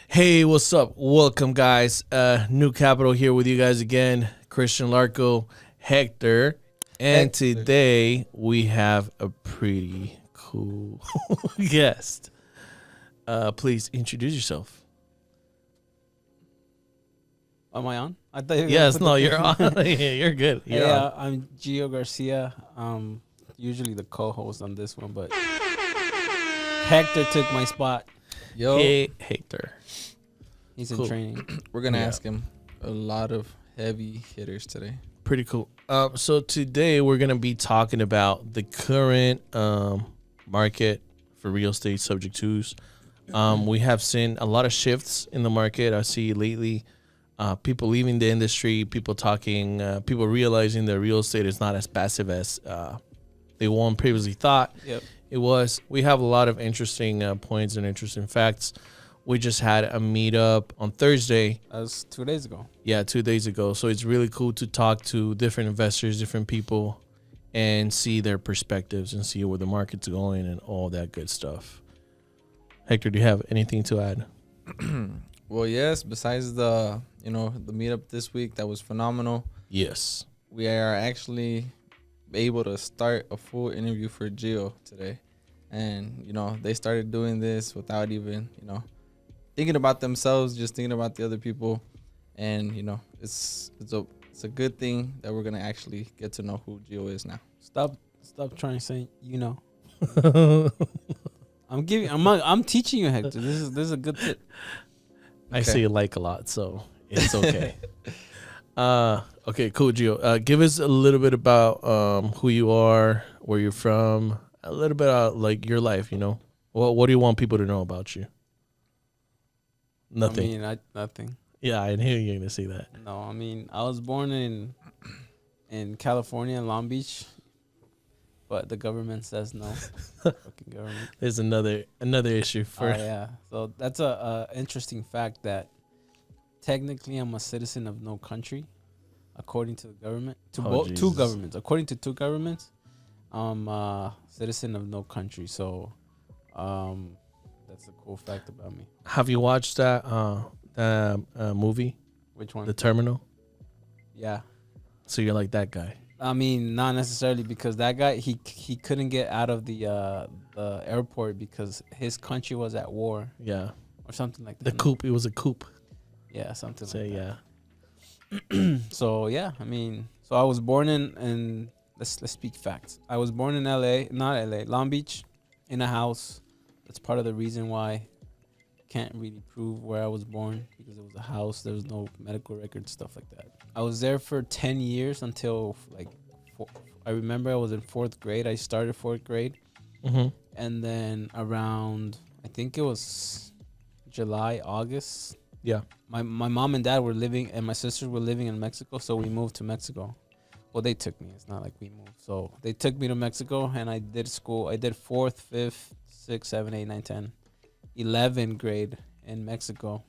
Hey, what's up? Welcome, guys. New Capital here with you guys again. Christian Larco, Hector, and today we have a pretty cool guest. Please introduce yourself. Am I on? I thought you were Yes, gonna no, put you're on. Yeah, you're good. You're Hey, on. I'm Gio Garcia. Usually the co-host on this one, but Hector took my spot. Yo, Hey, Hector. He's Cool. in training. we're gonna Yeah. ask him a lot of heavy hitters today. Pretty cool. So today we're gonna be talking about the current market for real estate subject twos. We have seen a lot of shifts in the market. I see lately people leaving the industry, people talking, people realizing that real estate is not as passive as they one previously thought Yep. it was. We have a lot of interesting points and interesting facts. We just had a meetup on Thursday. That was 2 days ago. Yeah, 2 days ago. So it's really cool to talk to different investors, different people, and see their perspectives and see where the market's going and all that good stuff. Hector, do you have anything to add? Well, yes. Besides the the meetup this week, that was phenomenal. Yes. We are actually able to start a full interview for Gio today, and they started doing this without even thinking about themselves, just thinking about the other people, and it's a good thing that we're gonna actually get to know who Gio is now. Stop trying to say I'm teaching you, Hector. This is a good tip. I Okay. say you like a lot, so it's okay. Okay, cool, Gio. Give us a little bit about who you are, where you're from, a little bit about like your life. What do you want people to know about you? Nothing. Nothing. Yeah, I knew you were gonna say that. No, I was born in California, Long Beach, but the government says no. Fucking government. There's another issue for. Yeah. So that's a interesting fact that technically I'm a citizen of no country, according to the government. Two Jesus. governments. According to two governments, I'm a citizen of no country. So, that's a cool fact about me. Have you watched that movie, Which one? The Terminal? Yeah. So you're like that guy. Not necessarily, because that guy he couldn't get out of the airport because his country was at war Yeah. or something like The that. coup. It was a coup. Yeah, something So like yeah. that. So yeah, so I was born in let's speak facts. I was born in Long Beach, in a house. That's part of the reason why I can't really prove where I was born, because it was a house. There was no medical record, stuff like that. I was there for 10 years until I remember I was in 4th grade. I started 4th grade. Mm-hmm. And then around, I think it was July, August. Yeah. My mom and dad were living, and my sisters were living in Mexico, so we moved to Mexico. Well, they took me. It's not like we moved. So they took me to Mexico, and I did school. I did 4th, 5th, 6th, 7th, 8th, 9th, 10th, 11th grade in Mexico.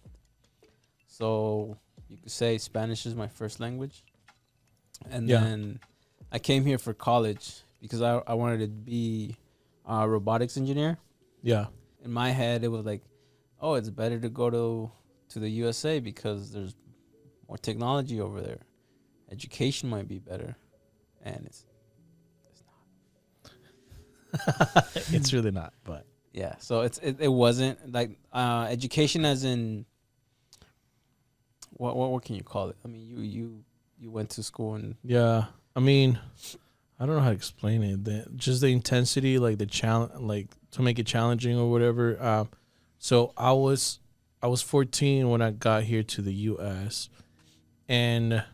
So you could say Spanish is my first language. And Yeah. then I came here for college because I wanted to be a robotics engineer. Yeah. In my head, it was like, oh, it's better to go to the USA because there's more technology over there. Education might be better. And it's not. It's really not, but Yeah, so it wasn't like education as in what can you call it? You went to school and yeah. I don't know how to explain it. Just the intensity, like the challenge, like to make it challenging or whatever. So I was 14 when I got here to the U.S. And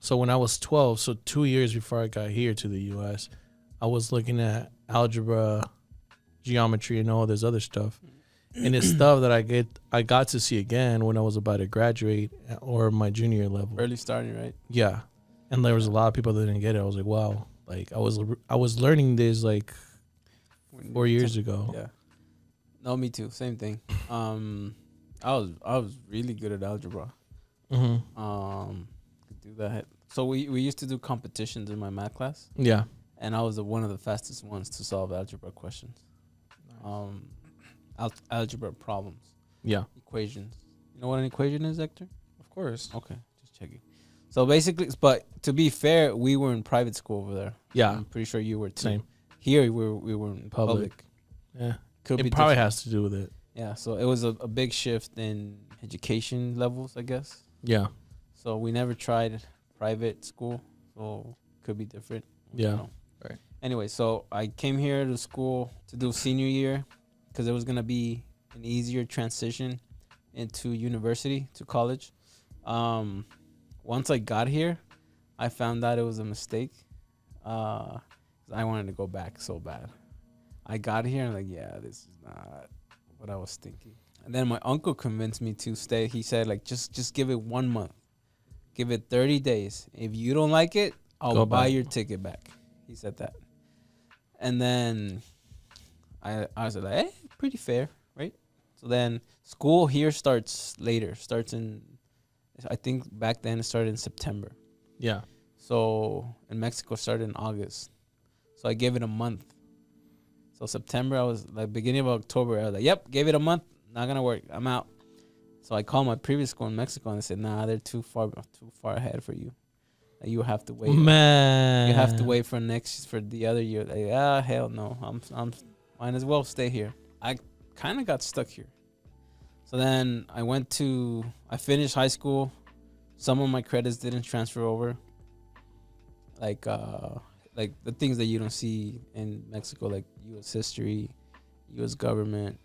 so when I was 12, so 2 years before I got here to the U.S., I was looking at algebra, geometry, and all this other stuff. And it's stuff that I got to see again when I was about to graduate or my junior level. early starting, right? Yeah. And there was a lot of people that didn't get it. I was like, wow. Like I was learning this like 4 years ago. Yeah. No, me too. Same thing. I was really good at algebra. Mm-hmm. Could do that. So we used to do competitions in my math class, Yeah. and I was one of the fastest ones to solve algebra questions. Algebra problems. Yeah. Equations. You know what an equation is, Hector? Of course. Okay, just checking. So basically, but to be fair, we were in private school over there. Yeah. I'm pretty sure you were too. Same. Here we were in public. Yeah. Could It be probably different. has to do with it. Yeah, so it was a big shift in education levels, I guess. Yeah. So we never tried private school, so could be different. We don't Yeah. know. Right. Anyway, so I came here to school to do senior year because it was gonna be an easier transition into university to college. Once I got here, I found out it was a mistake. 'Cause I wanted to go back so bad. I got here and like, yeah, this is not what I was thinking. And then my uncle convinced me to stay. He said like, just give it 1 month, give it 30 days. If you don't like it, I'll Go buy back. your ticket back. He said that. And then I was like, hey, pretty fair, right? So then school here starts later. Starts in, I think back then it started in September. Yeah. So in Mexico started in August. So I gave it a month. So September, I was like beginning of October. I was like, yep, gave it a month. Not gonna work. I'm out. So I called my previous school in Mexico and they said, nah, they're too far ahead for you. Like, you have to wait. Man. You have to wait for the other year. Like, hell no. I'm might as well stay here. I kind of got stuck here. So then I finished high school. Some of my credits didn't transfer over. Like the things that you don't see in Mexico, like U.S. history, U.S. government,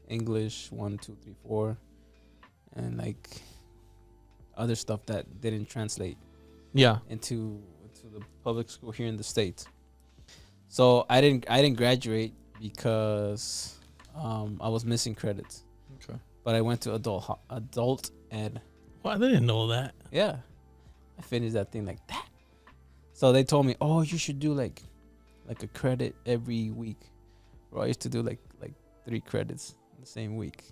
English 1, 2, 3, 4, and like other stuff that didn't translate Yeah. into the public school here in the States. So I didn't graduate because I was missing credits. Okay. But I went to adult ed. Well, I didn't know that. Yeah, I finished that thing like that. So they told me, oh, you should do like a credit every week. Bro, I used to do like 3 credits in the same week.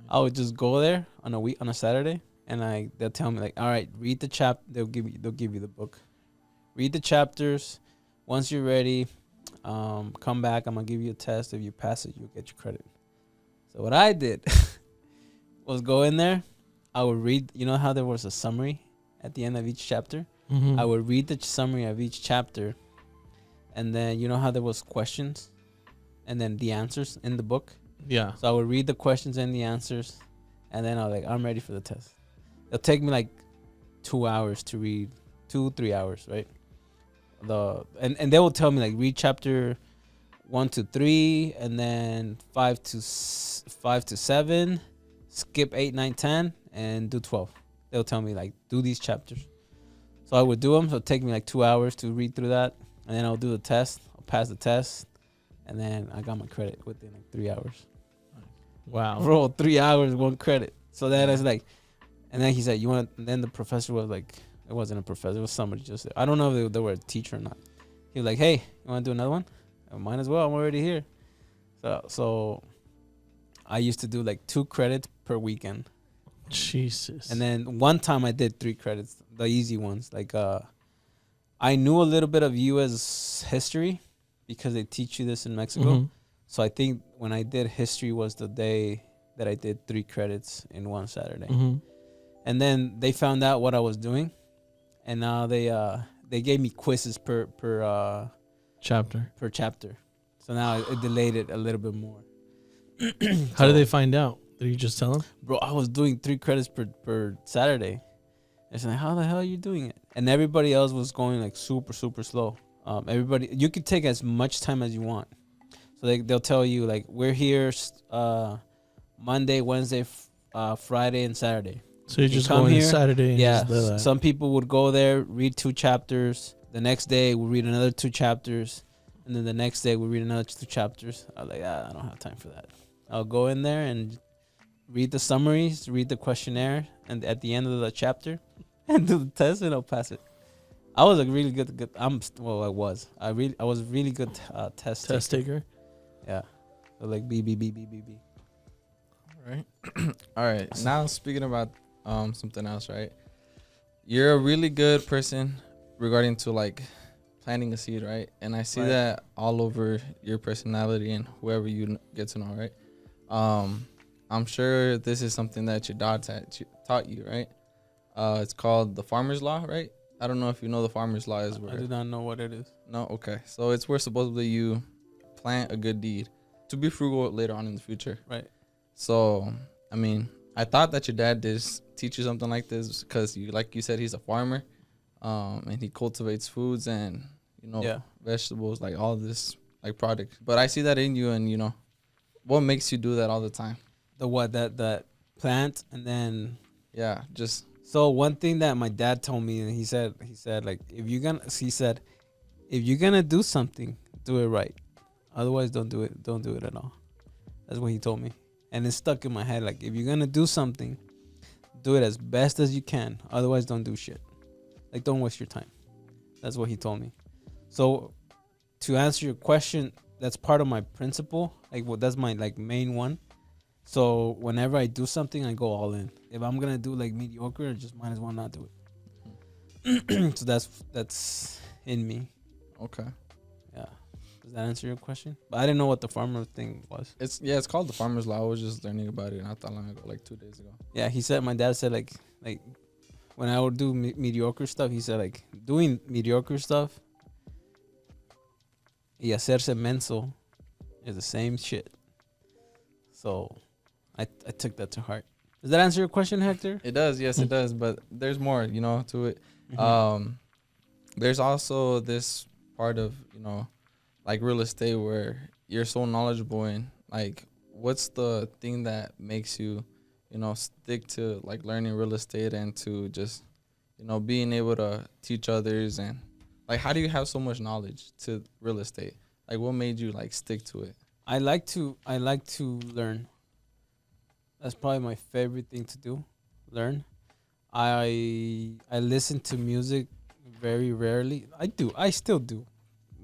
I would just go there on a Saturday, and they'll tell me like, all right, read the chapter. They'll give you the book. Read the chapters. Once you're ready, come back. I'm gonna give you a test. If you pass it, you'll get your credit. So what I did was go in there. I would read. You know how there was a summary at the end of each chapter? Mm-hmm. I would read the summary of each chapter, and then you know how there was questions, and then the answers in the book. Yeah. So I would read the questions and the answers, and then I was like, I'm ready for the test. It'll take me like 2 hours to read, 2-3 hours, right? And they will tell me like read chapter 1 to 3, and then 5 to 7, skip 8, 9, 10, and do 12. They'll tell me like do these chapters. So I would do them. So it'd take me like 2 hours to read through that, and then I'll do the test. I'll pass the test, and then I got my credit within like 3 hours. Wow. Bro, 3 hours, 1 credit. So then it's like, and then he said, "You want?" And then the professor was like, "It wasn't a professor. It was somebody just there. I don't know if they were a teacher or not." He was like, "Hey, you want to do another one?" I might as well. I'm already here. So I used to do like 2 credits per weekend. Jesus. And then one time I did 3 credits, the easy ones. Like I knew a little bit of U.S. history because they teach you this in Mexico. Mhm. So I think when I did history was the day that I did 3 credits in one Saturday. Mhm. And then they found out what I was doing, and now they gave me quizzes per Chapter. chapter. So now it delayed it a little bit more. How did they find out? Did you just tell them? Bro, I was doing 3 credits per Saturday. It's like, how the hell are you doing it? And everybody else was going like super, super slow. Everybody, you could take as much time as you want. So they'll tell you like, we're here Monday, Wednesday, Friday, and Saturday. So you You just come go in here, Saturday and Yeah, just do that. some people would go there, read 2 chapters. The next day, we'll read another 2 chapters. And then the next day, we'll read another 2 chapters. I was like, I don't have time for that. I'll go in there and read the summaries, read the questionnaire, and at the end of the chapter, and do the test, and I'll pass it. I was a really good. I was. I was a really good test taker. Yeah, so like B. All right. All right. Now speaking about something else, right? You're a really good person regarding to like planting a seed, right? And I see Right. that all over your personality and whoever you get to know, right? I'm sure this is something that your dad taught you, right? It's called the farmer's law, right? I don't know if you know the farmer's law is I where. do not know what it is. No, okay. So it's where supposedly you plant a good deed to be frugal later on in the future. Right. So, I mean, I thought that your dad did teach you something like this because like you said, he's a farmer, and he cultivates foods and Yeah. vegetables, like all this like product. But I see that in you, and what makes you do that all the time? The what that plant and then. Yeah, just So one thing that my dad told me, and he said like he said if you're gonna do something, do it right. Otherwise, don't do it. Don't do it at all. That's what he told me, and it stuck in my head. Like if you're gonna do something, do it as best as you can. Otherwise, don't do shit. Like don't waste your time. That's what he told me. So to answer your question, that's part of my principle. Like that's my like main one. So whenever I do something, I go all in. If I'm gonna do like mediocre, I just might as well not do it. So that's in me. okay. Yeah. Does that answer your question? But I didn't know what the farmer thing was. It's called the farmer's law. I was just learning about it not that long ago, like 2 days ago. Yeah, he said my dad said like when I would do mediocre stuff, he said like doing mediocre stuff y hacerse menso is the same shit. So I took that to heart. Does that answer your question, Hector? It does, yes, it does. But there's more, to it. Mhm. There's also this part of like real estate where you're so knowledgeable in. Like, what's the thing that makes you stick to like learning real estate and to just being able to teach others, and like how do you have so much knowledge to real estate? Like, what made you like stick to it? I like to learn. That's probably my favorite thing to do, learn. I listen to music very rarely. I still do,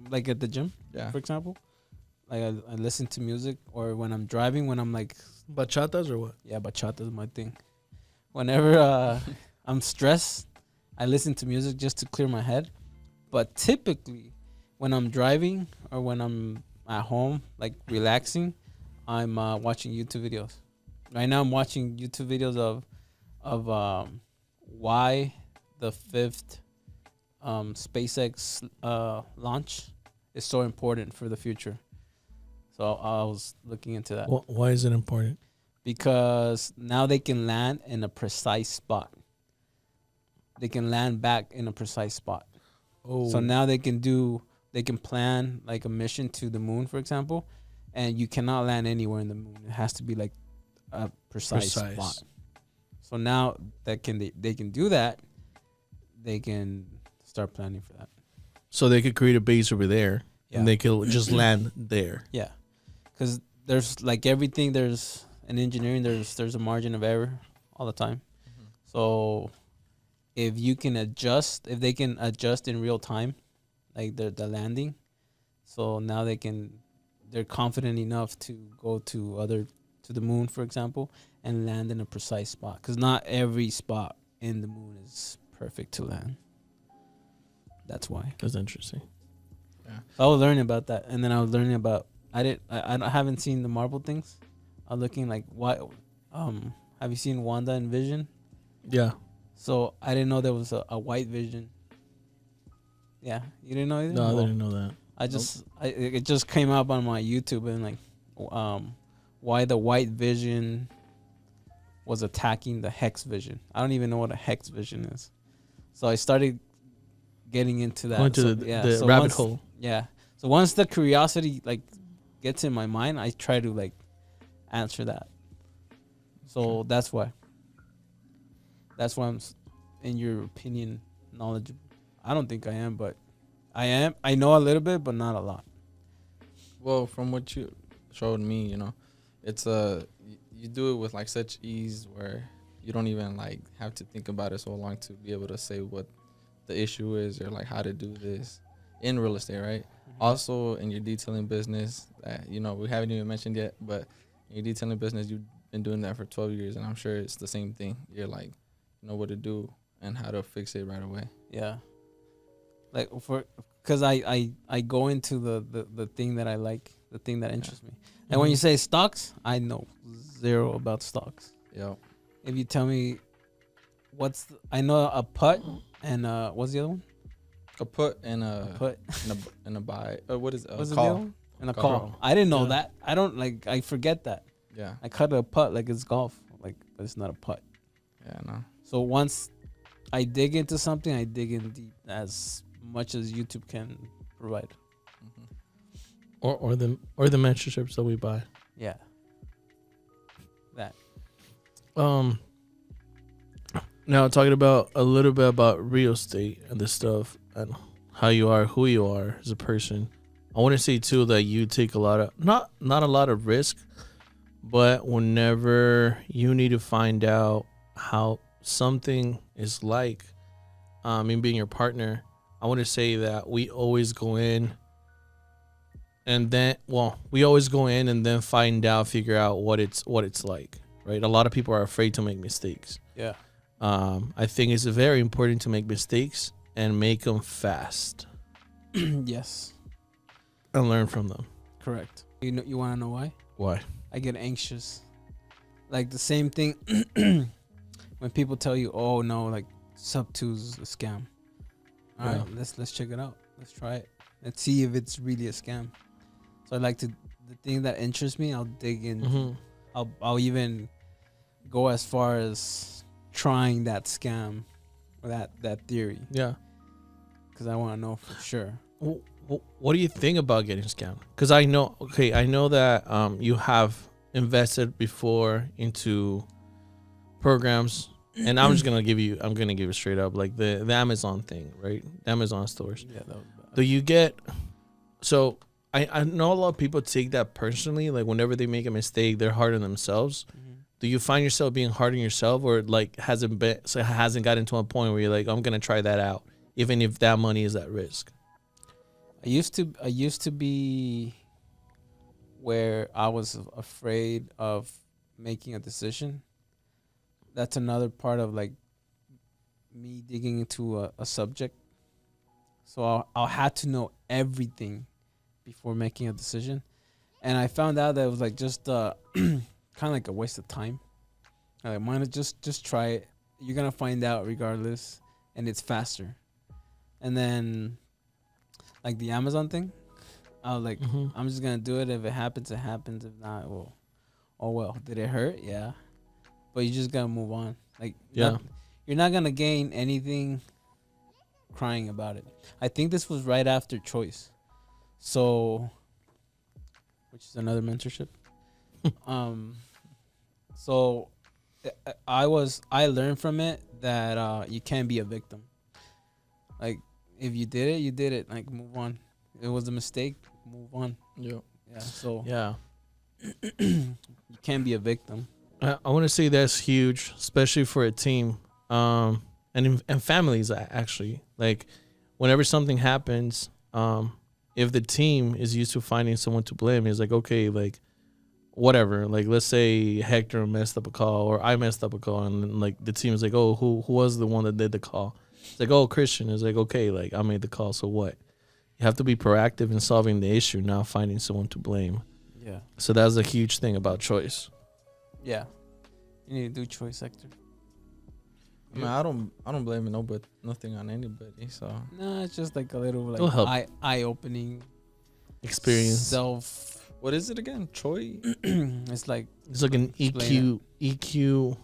like at the gym, Yeah. for example. Like I listen to music, or when I'm driving, when I'm like, Bachatas or what? yeah, bachata is my thing. Whenever I'm stressed, I listen to music just to clear my head. But typically, when I'm driving or when I'm at home, like relaxing, I'm watching YouTube videos. Right now, I'm watching YouTube videos of why the fifth SpaceX launch is so important for the future. So I was looking into that Why is it important? because now they can land in a precise spot. They can land back in a precise spot. Oh, So now they can plan like a mission to the moon, for example, and you cannot land anywhere in the moon. It has to be like a precise spot. So now that they can do that, they can start planning for that. so they could create a base over there, Yeah. and they could just land there. Yeah, because there's like everything. There's in engineering. There's a margin of error all the time. So if you can adjust, if they can adjust in real time, like the landing, so now they're confident enough to go to the moon, for example, and land in a precise spot. Because not every spot in the moon is perfect to land. That's why. That's interesting. So I was learning about that, and then I was learning about I haven't seen the Marvel things. I'm looking like why. Have you seen Wanda and Vision? Yeah. So I didn't know there was a white Vision. Yeah, you didn't know either. No, I Well, didn't know that. it just came up on my YouTube and like, why the white Vision was attacking the Hex Vision. I don't even know what a Hex Vision is. So I started getting into that. Going to So, the so rabbit once- hole. Yeah. So once the curiosity like gets in my mind, I try to like answer that. So that's why. That's why in your opinion, knowledgeable. I don't think I am, but I am. I know a little bit, but not a lot. Well, from what you showed me, it's you do it with like such ease where you don't even like have to think about it so long to be able to say what the issue is or like how to do this in real estate, right? Also in your detailing business that we haven't even mentioned yet, but in your detailing business you've been doing that for 12 years, and I'm sure it's the same thing. You're like what to do and how to fix it right away. Yeah. Like because I go into the thing that I like the thing that interests me. And when you say stocks, I know zero about stocks. Yeah. If you tell me I know a put and what's the other one? A put and a Put and a buy. What is what's the call? other one? And a Call. call. I didn't know Yeah. that. I don't like. I forget that. Yeah. I cut a putt like it's golf, like, but it's not a putt. Yeah. No. So once I dig into something, I dig in deep as much as YouTube can provide. Or the mentorships that we buy. Yeah. That. Now talking about a little bit about real estate and this stuff and how you are, who you are as a person. I want to say too that you take a lot of not a lot of risk, but whenever you need to find out how something is like, in being your partner, I want to say that we always go in and then find out, figure out what it's like, right? A lot of people are afraid to make mistakes. Yeah. I think it's very important to make mistakes and make them fast Yes. and learn from them. Correct. You want to know why? Why? I get anxious. Like the same thing when people tell you, "Oh no, like sub 2's a scam." All right, let's check it out. Let's try it. Let's see if it's really a scam. So I like to the thing that interests me, I'll dig in. Mm-hmm. I'll even go as far as trying that scam or that theory Yeah. because I want to know for sure. What do you think about getting scammed? Because I know that you have invested before into programs, and I'm gonna give it straight up, like the Amazon thing, right? The Amazon stores. Yeah, that was bad. Do you get? So I know a lot of people take that personally. Like whenever they make a mistake, they're hard on themselves. Do you find yourself being hard on yourself, or like hasn't gotten to a point where you're like, I'm gonna try that out, even if that money is at risk? I used to be where I was afraid of making a decision. That's another part of like me digging into a subject. So I'll have to know everything before making a decision. And I found out that it was like just kind of like a waste of time. I like, mine just try it. You're gonna find out regardless, and it's faster. And then like the Amazon thing, I was like, I'm just gonna do it. If it happens, it happens. If not, well, oh well. Did it hurt? Yeah, but you just gotta move on. Like, you're not gonna gain anything crying about it. I think this was right after Choice, so which is another mentorship. So I learned from it that you can't be a victim. Like, if you did it, you did it. Like, move on. It was a mistake. Move on. Yeah. Yeah. So Yeah. you can't be a victim. I want to say that's huge, especially for a team, and families actually. Like, whenever something happens, if the team is used to finding someone to blame, it's like, okay, like whatever. Like, let's say Hector messed up a call, or I messed up a call, and like the team is like, oh, who was the one that did the call? It's like, oh, Christian. It's like, okay, like I made the call, so what? You have to be proactive in solving the issue, not finding someone to blame. Yeah. So that's a huge thing about Choice. Yeah. You need to do Choice, Hector. I mean, I don't blame nothing on anybody. So No, it's just like a little It'll help. like eye-opening Experience. what is it again? Choi? It's like It's like an Explain EQ,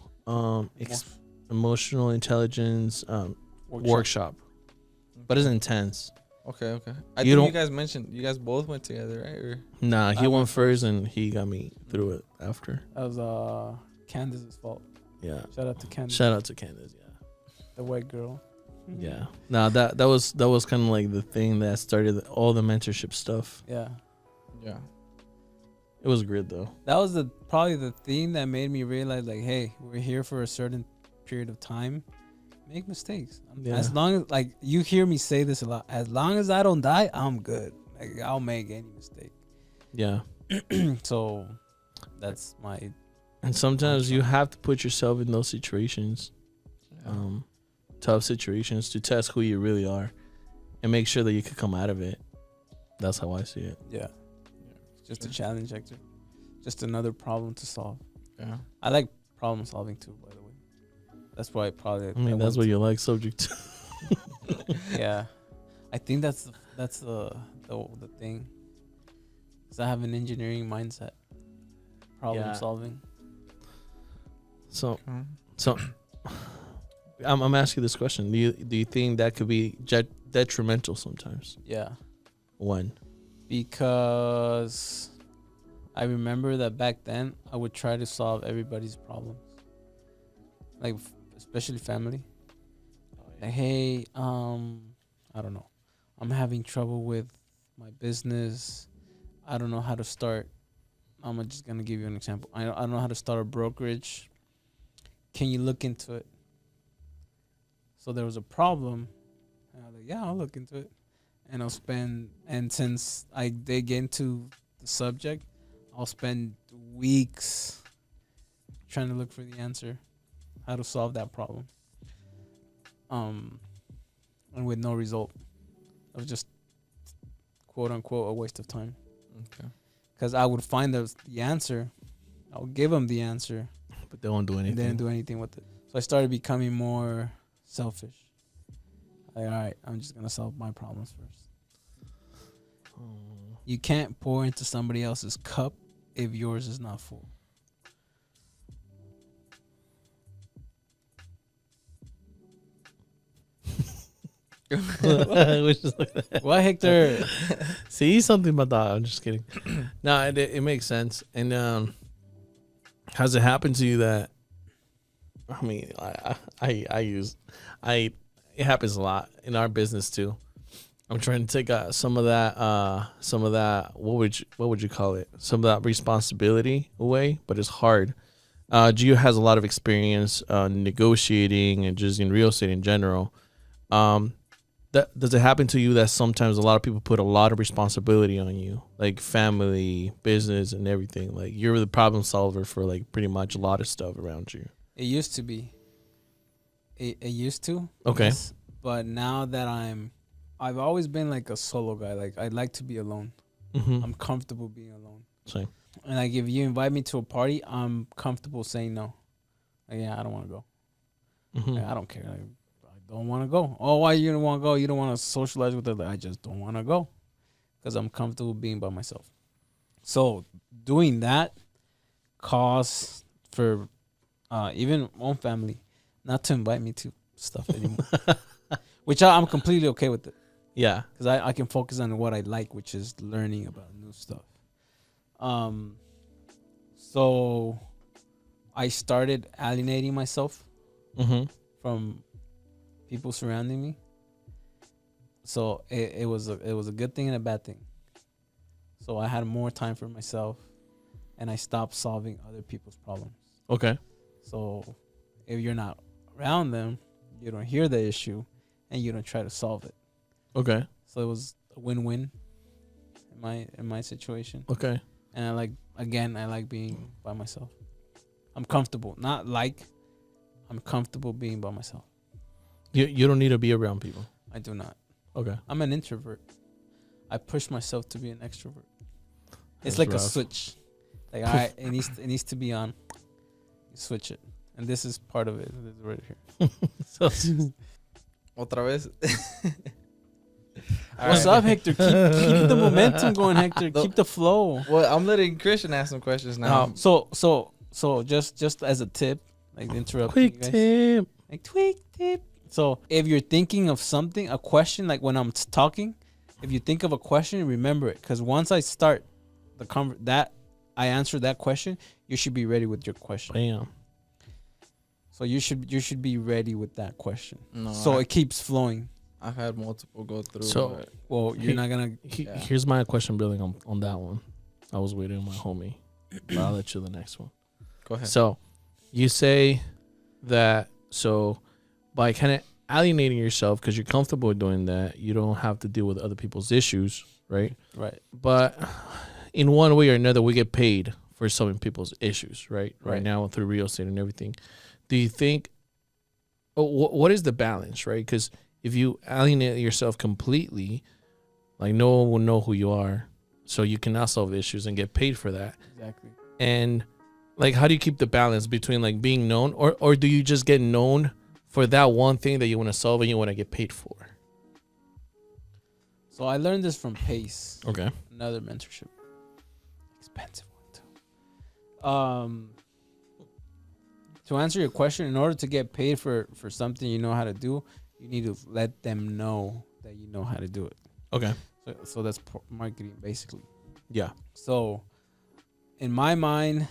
emotional intelligence workshop, but it's intense. Okay. I You think don't- you guys mentioned you guys both went together, right? Or Nah, he I went went first and he got me through it after. that was Candace's fault. Yeah. Shout out to Candace, Shout out to Candace. the white girl. Yeah. Nah, that was kind of like the thing that started all the mentorship stuff. Yeah. yeah. It was great though. That was probably the thing that made me realize, like, hey, we're here for a certain period of time. Make mistakes. Yeah. As long as, like, you hear me say this a lot. As long as I don't die, I'm good. Like, I'll make any mistake. Yeah. So that's my. And sometimes you have to put yourself in those situations, tough situations, to test who you really are and make sure that you can come out of it. That's how I see it. Yeah. just a challenge, Hector. Just another problem to solve. Yeah. I like problem solving too, by the way. That's why probably. I mean, that's what you like subject. Yeah, I think that's the thing. Cause I have an engineering mindset. Problem solving. So I'm asking this question. Do you think that could be detrimental sometimes? Yeah. When? Because I remember that back then I would try to solve everybody's problems, like especially family. Like, hey, I don't know, I'm having trouble with my business. I don't know how to start. I'm just gonna give you an example. I don't know how to start a brokerage. Can you look into it? So there was a problem. And I was like, yeah, I'll look into it. And I'll spend, and since I dig into the subject, I'll spend weeks trying to look for the answer, how to solve that problem. And with no result. It was just, quote unquote, a waste of time. Okay. Because I would find the answer, I'll give them the answer, But they won't do anything. and they didn't do anything with it. So I started becoming more selfish. Like, all right, I'm just gonna solve my problems first. You can't pour into somebody else's cup if yours is not full. What, Hector? See something about that? I'm just kidding. No, it makes sense. And has it happened to you that? I mean, it happens a lot in our business too. I'm trying to take some of that. What would you call it? Some of that responsibility away, but it's hard. Gio has a lot of experience negotiating and just in real estate in general. Does it happen to you that sometimes a lot of people put a lot of responsibility on you, like family, business, and everything? Like you're the problem solver for like pretty much a lot of stuff around you. It used to be. It used to. Okay. Yes, but now that I've always been like a solo guy. Like I like to be alone. Mm-hmm. I'm comfortable being alone. Same. And like if you invite me to a party, I'm comfortable saying no. Like, yeah, I don't want to go. Mm-hmm. Like, I don't care. Like, I don't want to go. Oh, why you don't want to go? You don't want to socialize with them? Like, I just don't want to go because I'm comfortable being by myself. So doing that caused for even my own family not to invite me to stuff anymore, which I'm completely okay with it. Yeah. Because I can focus on what I like, which is learning about new stuff. So I started alienating myself Mm-hmm. from people surrounding me. So it was a good thing and a bad thing. So I had more time for myself, and I stopped solving other people's problems. Okay. So if you're not around them, you don't hear the issue, and you don't try to solve it. Okay. So it was a win-win in my situation. Okay. And I like being by myself. I'm comfortable. I'm comfortable being by myself. You don't need to be around people. I do not. Okay. I'm an introvert. I push myself to be an extrovert. It's That's like rough. a switch. Like, all right, it needs to be on. You switch it. And this is part of it. This is right here. Otra vez. What's up, Hector? Keep the momentum going, Hector. Keep the flow. Well, I'm letting Christian ask some questions now. So just as a tip, like interrupt you Quick guys. tip. Like tip. So if you're thinking of something, a question, like when I'm talking, if you think of a question, remember it. Because once I start I answer that question, you should be ready with your question. Bam. So you should be ready with that question. No, So it keeps flowing. I've had multiple go through. So- but Well, you're not gonna. Yeah. Here's my question building on that one. I was waiting on my homie. But I'll let you the next one. go ahead. So you say that by kind of alienating yourself because you're comfortable doing that, you don't have to deal with other people's issues, right? Right. But in one way or another, we get paid for solving people's issues, right? Right Right. now through real estate and everything. Do you think, what is the balance, right? Because if you alienate yourself completely, like no one will know who you are. so you cannot solve issues and get paid for that. Exactly. And like, how do you keep the balance between like being known, or do you just get known for that one thing that you want to solve and you want to get paid for? So I learned this from Pace, Okay. another mentorship, expensive one too. To answer your question, in order to get paid for something you know how to do, you need to let them know that you know how to do it. Okay. So that's marketing basically. Yeah. So in my mind,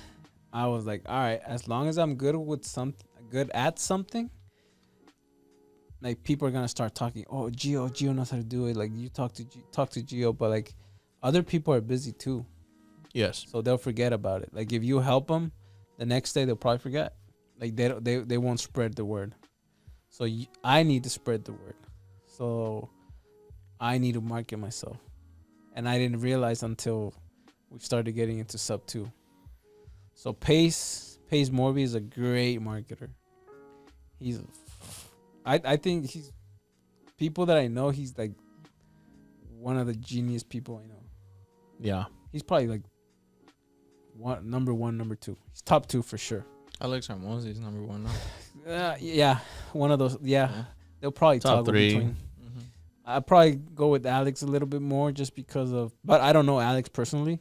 I was like, all right, as long as I'm good at something, like people are gonna start talking. Oh, Gio knows how to do it. Like you talk to Gio, but like other people are busy too, Yes. so they'll forget about it. Like if you help them, the next day they'll probably forget. Like they won't spread the word. So I need to spread the word. So I need to market myself, and I didn't realize until we started getting into sub 2. So Pace Morby is a great marketer. I think he's, people that I know, he's like one of the genius people I know. Yeah. He's probably like number 1, number 2. He's top 2 for sure. Alex Ramosi is number 1 now. Yeah, one of those. Yeah. They'll probably Top toggle 3. between. I'd probably go with Alex a little bit more just because of, but I don't know Alex personally.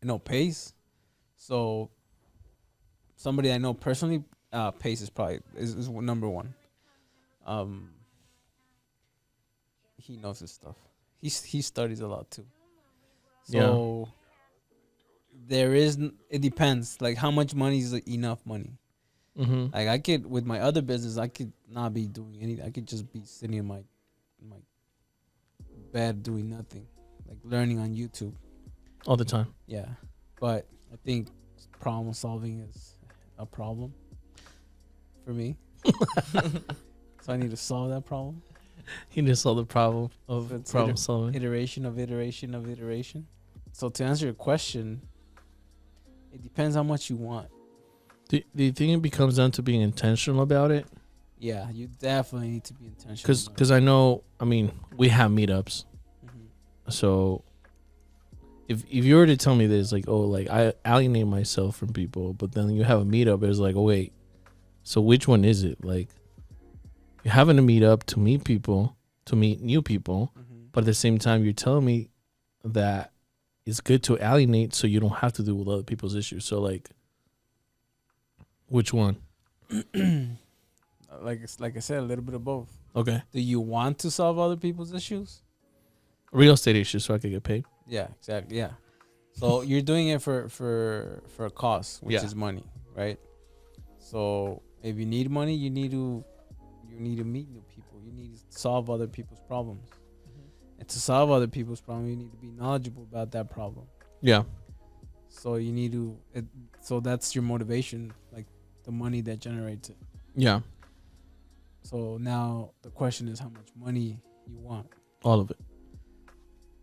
I know Pace. So somebody I know personally, Pace is probably is number 1. He knows his stuff. He studies a lot too. So it depends. Like how much money is enough money. Mm-hmm. Like I could, with my other business, I could not be doing anything. I could just be sitting in my bed doing nothing, like learning on YouTube All the time. Yeah, but I think problem solving is a problem for me. So I need to solve that problem. He just solve the problem of It's problem solving. Iteration of iteration of iteration. So to answer your question, it depends how much you want. Do you think it becomes down to being intentional about it? Yeah, you definitely need to be intentional. Because I know, I mean, we have meetups. Mm-hmm. So if you were to tell me this, like, oh, like I alienate myself from people, but then you have a meetup, it's like, oh, wait, so which one is it? Like, you're having a meetup to meet people, to meet new people, but at the same time, you're telling me that it's good to alienate so you don't have to deal with other people's issues. So, like, which one? Like I said, a little bit of both. Okay. Do you want to solve other people's issues? Real estate issues so I could get paid. Yeah, exactly. Yeah. So you're doing it for a cause, which is money, right? So if you need money, you need to meet new people. You need to solve other people's problems. And to solve other people's problems, you need to be knowledgeable about that problem. Yeah. So you need to so that's your motivation, like the money that generates it. Yeah. So now the question is how much money you want. All of it.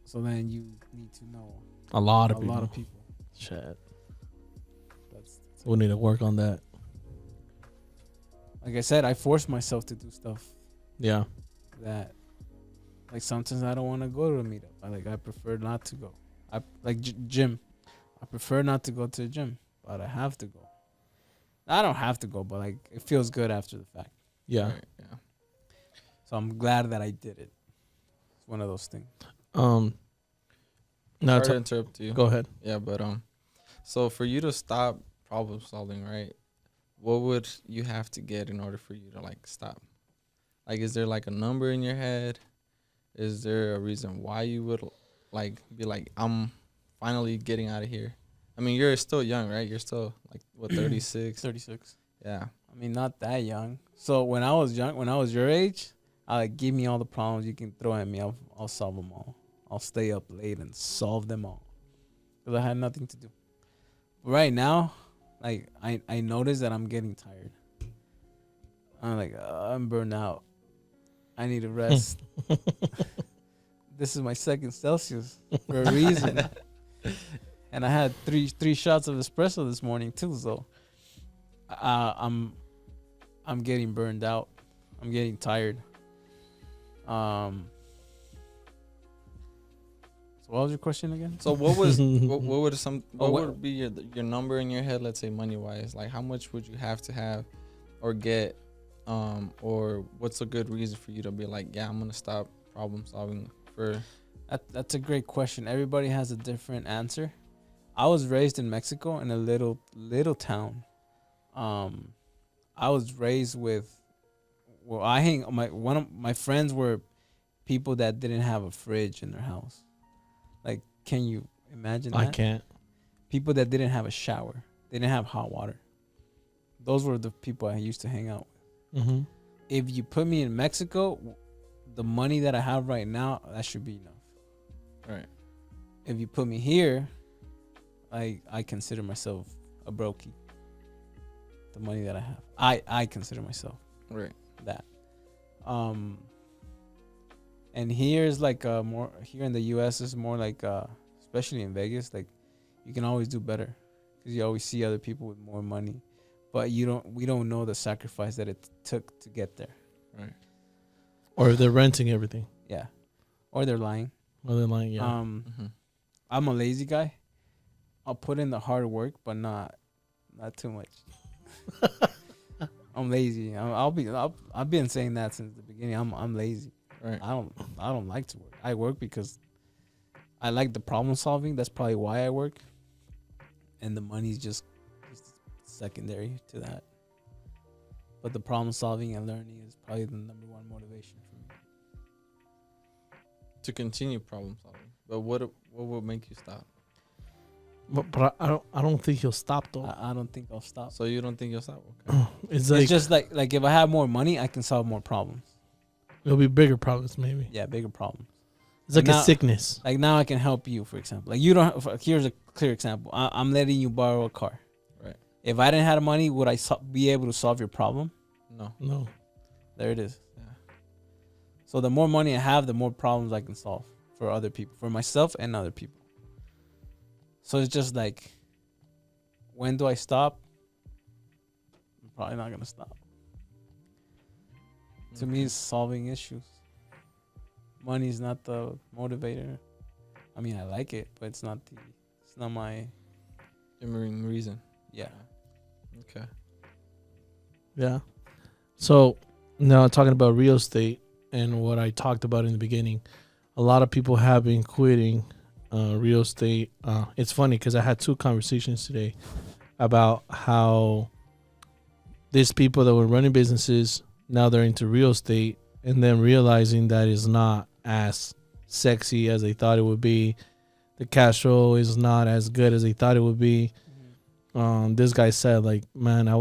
So then you need to know A lot of people. Shit. We'll need to work on that. Like I said, I force myself to do stuff. Yeah. That, like, sometimes I don't want to go to a meetup. I prefer not to go. I like gym. I prefer not to go to the gym, but I have to go. I don't have to go, but like it feels good after the fact. Yeah. Right, yeah. So I'm glad that I did it. It's one of those things. Now Sorry to interrupt you. Go ahead. Yeah, but so for you to stop problem solving, right? What would you have to get in order for you to like stop? Like, is there like a number in your head? Is there a reason why you would like be like, I'm finally getting out of here? I mean, you're still young, right? You're still like what, 36? 36. Yeah. I mean, not that young. So when I was young, when I was your age, give me all the problems you can throw at me. I'll solve them all. I'll stay up late and solve them all because I had nothing to do. But right now, like I notice that I'm getting tired. I'm like, I'm burned out. I need to rest. This is my second Celsius for a reason. And I had three shots of espresso this morning too. So I'm getting burned out. I'm getting tired. So what was your question again? So what was what would what- would be your number in your head? Let's say money wise, like how much would you have to have, or get, or what's a good reason for you to be like, yeah, I'm gonna stop problem solving for. That's a great question. Everybody has a different answer. I was raised in Mexico in a little town. I was raised with, well, one of my friends were people that didn't have a fridge in their house. Like, can you imagine that? I can't. People that didn't have a shower, they didn't have hot water. Those were the people I used to hang out with. Mm-hmm. If you put me in Mexico, the money that I have right now, that should be enough. Right. If you put me here, I consider myself a brokey. The money that I have, I consider myself Right. that. And here's like more here in the U.S. is more like especially in Vegas, like you can always do better because you always see other people with more money, but we don't know the sacrifice that it took to get there. Right. Or if they're renting everything. Yeah, or they're lying. Or they're like, yeah. Mm-hmm. I'm a lazy guy. I'll put in the hard work, but not too much. I'm lazy. I've been saying that since the beginning. I'm lazy. Right. I don't like to work. I work because I like the problem solving. That's probably why I work. And the money's just secondary to that. But the problem solving and learning is probably the number one motivation for me. To continue problem solving, but what would make you stop? But I don't think he'll stop though. I don't think I'll stop. So you don't think you'll stop? Okay. It's like It's just like if I have more money, I can solve more problems. it'll be bigger problems maybe. Yeah, bigger problems. It's like Now- a sickness. Like now I can help you, for example. Like you don't. Here's a clear example. I'm letting you borrow a car. Right. If I didn't have the money, would I be able to solve your problem? No. No. There it is. Yeah. So the more money I have, the more problems I can solve for other people, for myself and other people. So it's just like, when do I stop? I'm probably not gonna stop. To me, it's solving issues. Money is not the motivator. I mean, I like it, but it's not my. the main reason. Yeah. Okay. Yeah. So now talking about real estate and what I talked about in the beginning, a lot of people have been quitting real estate. It's funny because I had two conversations today about how these people that were running businesses, now they're into real estate, and then realizing that it's not as sexy as they thought it would be. The cash flow is not as good as they thought it would be. This guy said, like, man, I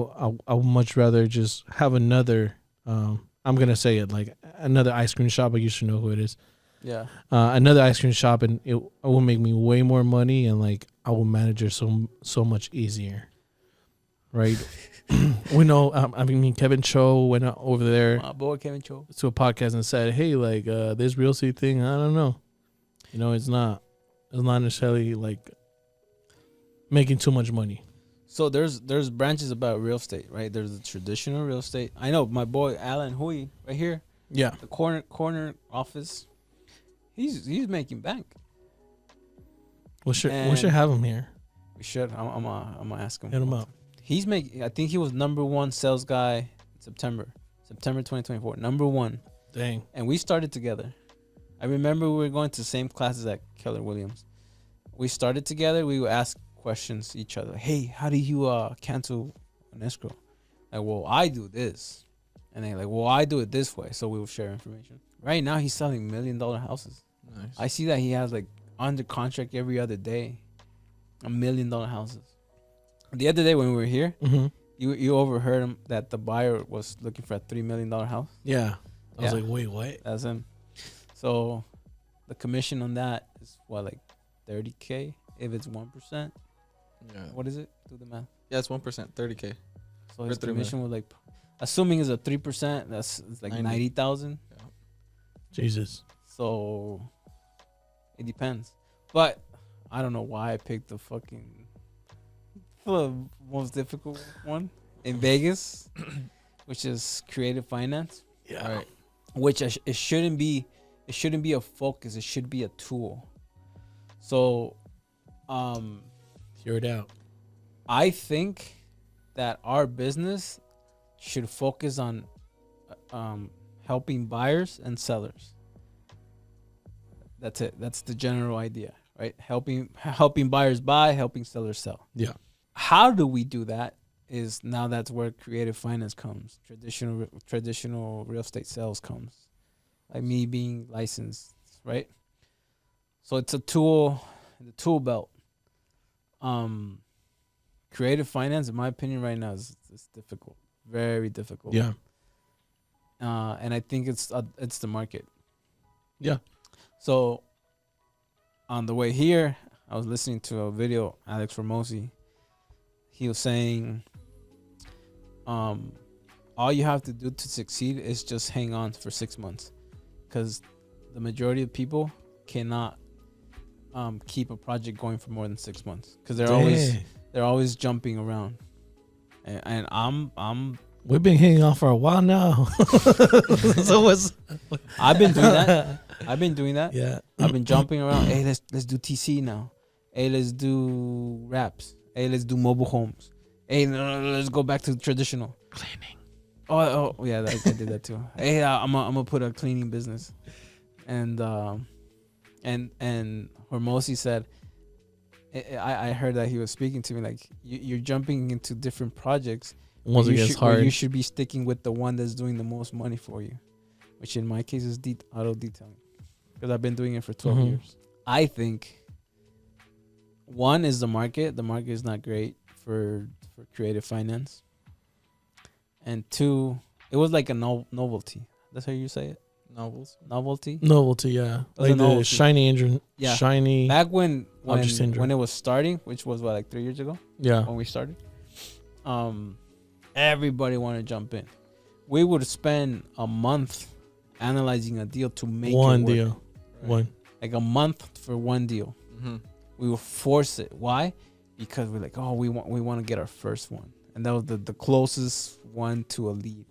would much rather just have another, I'm going to say it, like another ice cream shop. I used to know who it is. Yeah. Another ice cream shop, and it will make me way more money, and like I will manage it so much easier. Right? We know, I mean, Kevin Cho went out over there My boy Kevin Cho. to a podcast and said, hey, like this real estate thing, I don't know. You know, it's not necessarily like making too much money. So there's branches about real estate, right? There's the traditional real estate. I know my boy Alan Hui right here, Yeah. the corner office. He's making bank. We should And- have him here. We should. I'm gonna ask him. Hit him up. He's making. I think he was number one sales guy in September 2024. Number one, Dang. and we started together. I remember we were going to the same classes at Keller Williams. We started together. We would ask questions each other. Hey, how do you cancel an escrow? Like, well, I do this, and they like, well, I do it this way. So we will share information. Right now, he's selling $1 million houses. Nice. I see that he has like under contract every other day, $1 million houses. The other day when we were here, Mm-hmm. you overheard him that the buyer was looking for a $3 million house. Yeah. I was Yeah. like, wait, what? That's him. So the commission on that is what, like $30K if it's 1%. Yeah. What is it? Do the math. Yeah, it's 1%, 30K. So For his 3 commission was like, assuming it's a 3%, it's like 90. 90,000. Jesus. So it depends. But I don't know why I picked the most difficult one in Vegas, which is creative finance. Yeah. Right. Which it shouldn't be a focus. It should be a tool. So, Hear it out. I think that our business should focus on helping buyers and sellers. That's it. That's the general idea, right? Helping buyers buy, helping sellers sell. Yeah. How do we do that? Is now that's where creative finance comes. Traditional real estate sales comes. Like me being licensed, right? So it's a tool in the tool belt. Creative finance, in my opinion, right now is difficult, very difficult. Yeah. And I think it's the market. Yeah. So on the way here, I was listening to a video, Alex Ramosi. He was saying, all you have to do to succeed is just hang on for 6 months, because the majority of people cannot keep a project going for more than 6 months, because they're always jumping around, and I'm We've been hanging on for a while now. So what's? I've been doing that. Yeah. I've been jumping around. Hey, let's do TC now. Hey, let's do wraps. Hey, let's do mobile homes. Hey, no, let's go back to traditional Cleaning. Oh yeah, I did that too. Hey, I'm gonna put a cleaning business, and Hormozy said, I heard that he was speaking to me like, you're jumping into different projects. Once it gets hard, you should be sticking with the one that's doing the most money for you, which in my case is auto detailing, because I've been doing it for 12 years. I think one is the market. The market is not great for creative finance. And two, it was like a novelty. That's how you say it? Novelty? Novelty, yeah. Like the novelty. shiny engine. Yeah. Shiny. Back when object syndrome. when it was starting, which was what, like 3 years ago? Yeah. When we started. Everybody wanted to jump in. We would spend a month analyzing a deal to make one it work. deal. Right. One. Like a month for one deal. Mm-hmm. We would force it. Why? Because we're like, oh, we want to get our first one. And that was the closest one to a lead,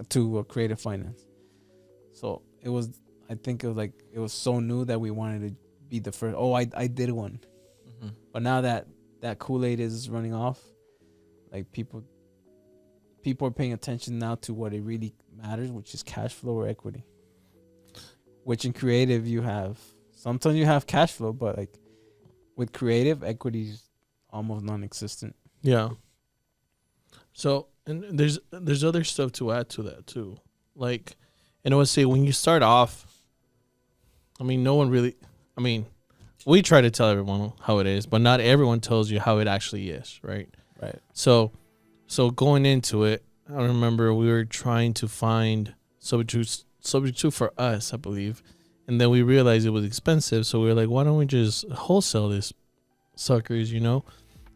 to a creative finance. So it was, I think it was like, it was so new that we wanted to be the first. Oh, I did one. Mm-hmm. But now that Kool-Aid is running off, like people are paying attention now to what it really matters, which is cash flow or equity. Which in creative sometimes you have cash flow, but like with creative, equity is almost non-existent. Yeah. So, and there's other stuff to add to that too. Like, and I would say when you start off, I mean, no one really, I mean, we try to tell everyone how it is, but not everyone tells you how it actually is, right? Right. So going into it, I remember we were trying to find subject two for us, I believe. And then we realized it was expensive. So we were like, why don't we just wholesale this suckers, you know?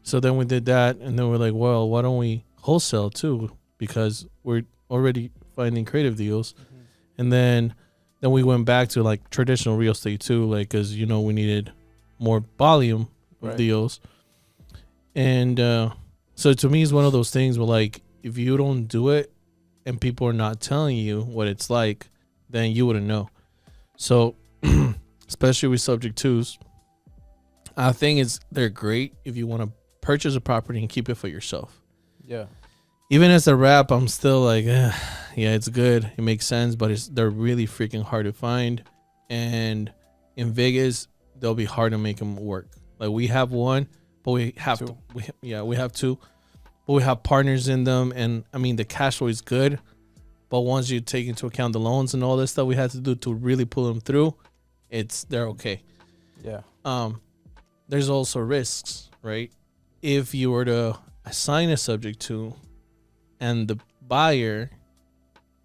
So then we did that. And then we're like, well, why don't we wholesale too? Because we're already finding creative deals. Mm-hmm. And then we went back to like traditional real estate too, like, cause you know, we needed more volume of deals. And, so to me, it's one of those things where like, if you don't do it and people are not telling you what it's like, then you wouldn't know. So especially with subject twos, I think they're great if you want to purchase a property and keep it for yourself. Yeah. Even as a rap, I'm still like, yeah, it's good. It makes sense, but they're really freaking hard to find. And in Vegas, they'll be hard to make them work. Like we have one, but we have two. We have two, but we have partners in them. And I mean, the cash flow is good, but once you take into account the loans and all this stuff we had to do to really pull them through, they're okay. Yeah. There's also risks, right? If you were to assign a subject to, and the buyer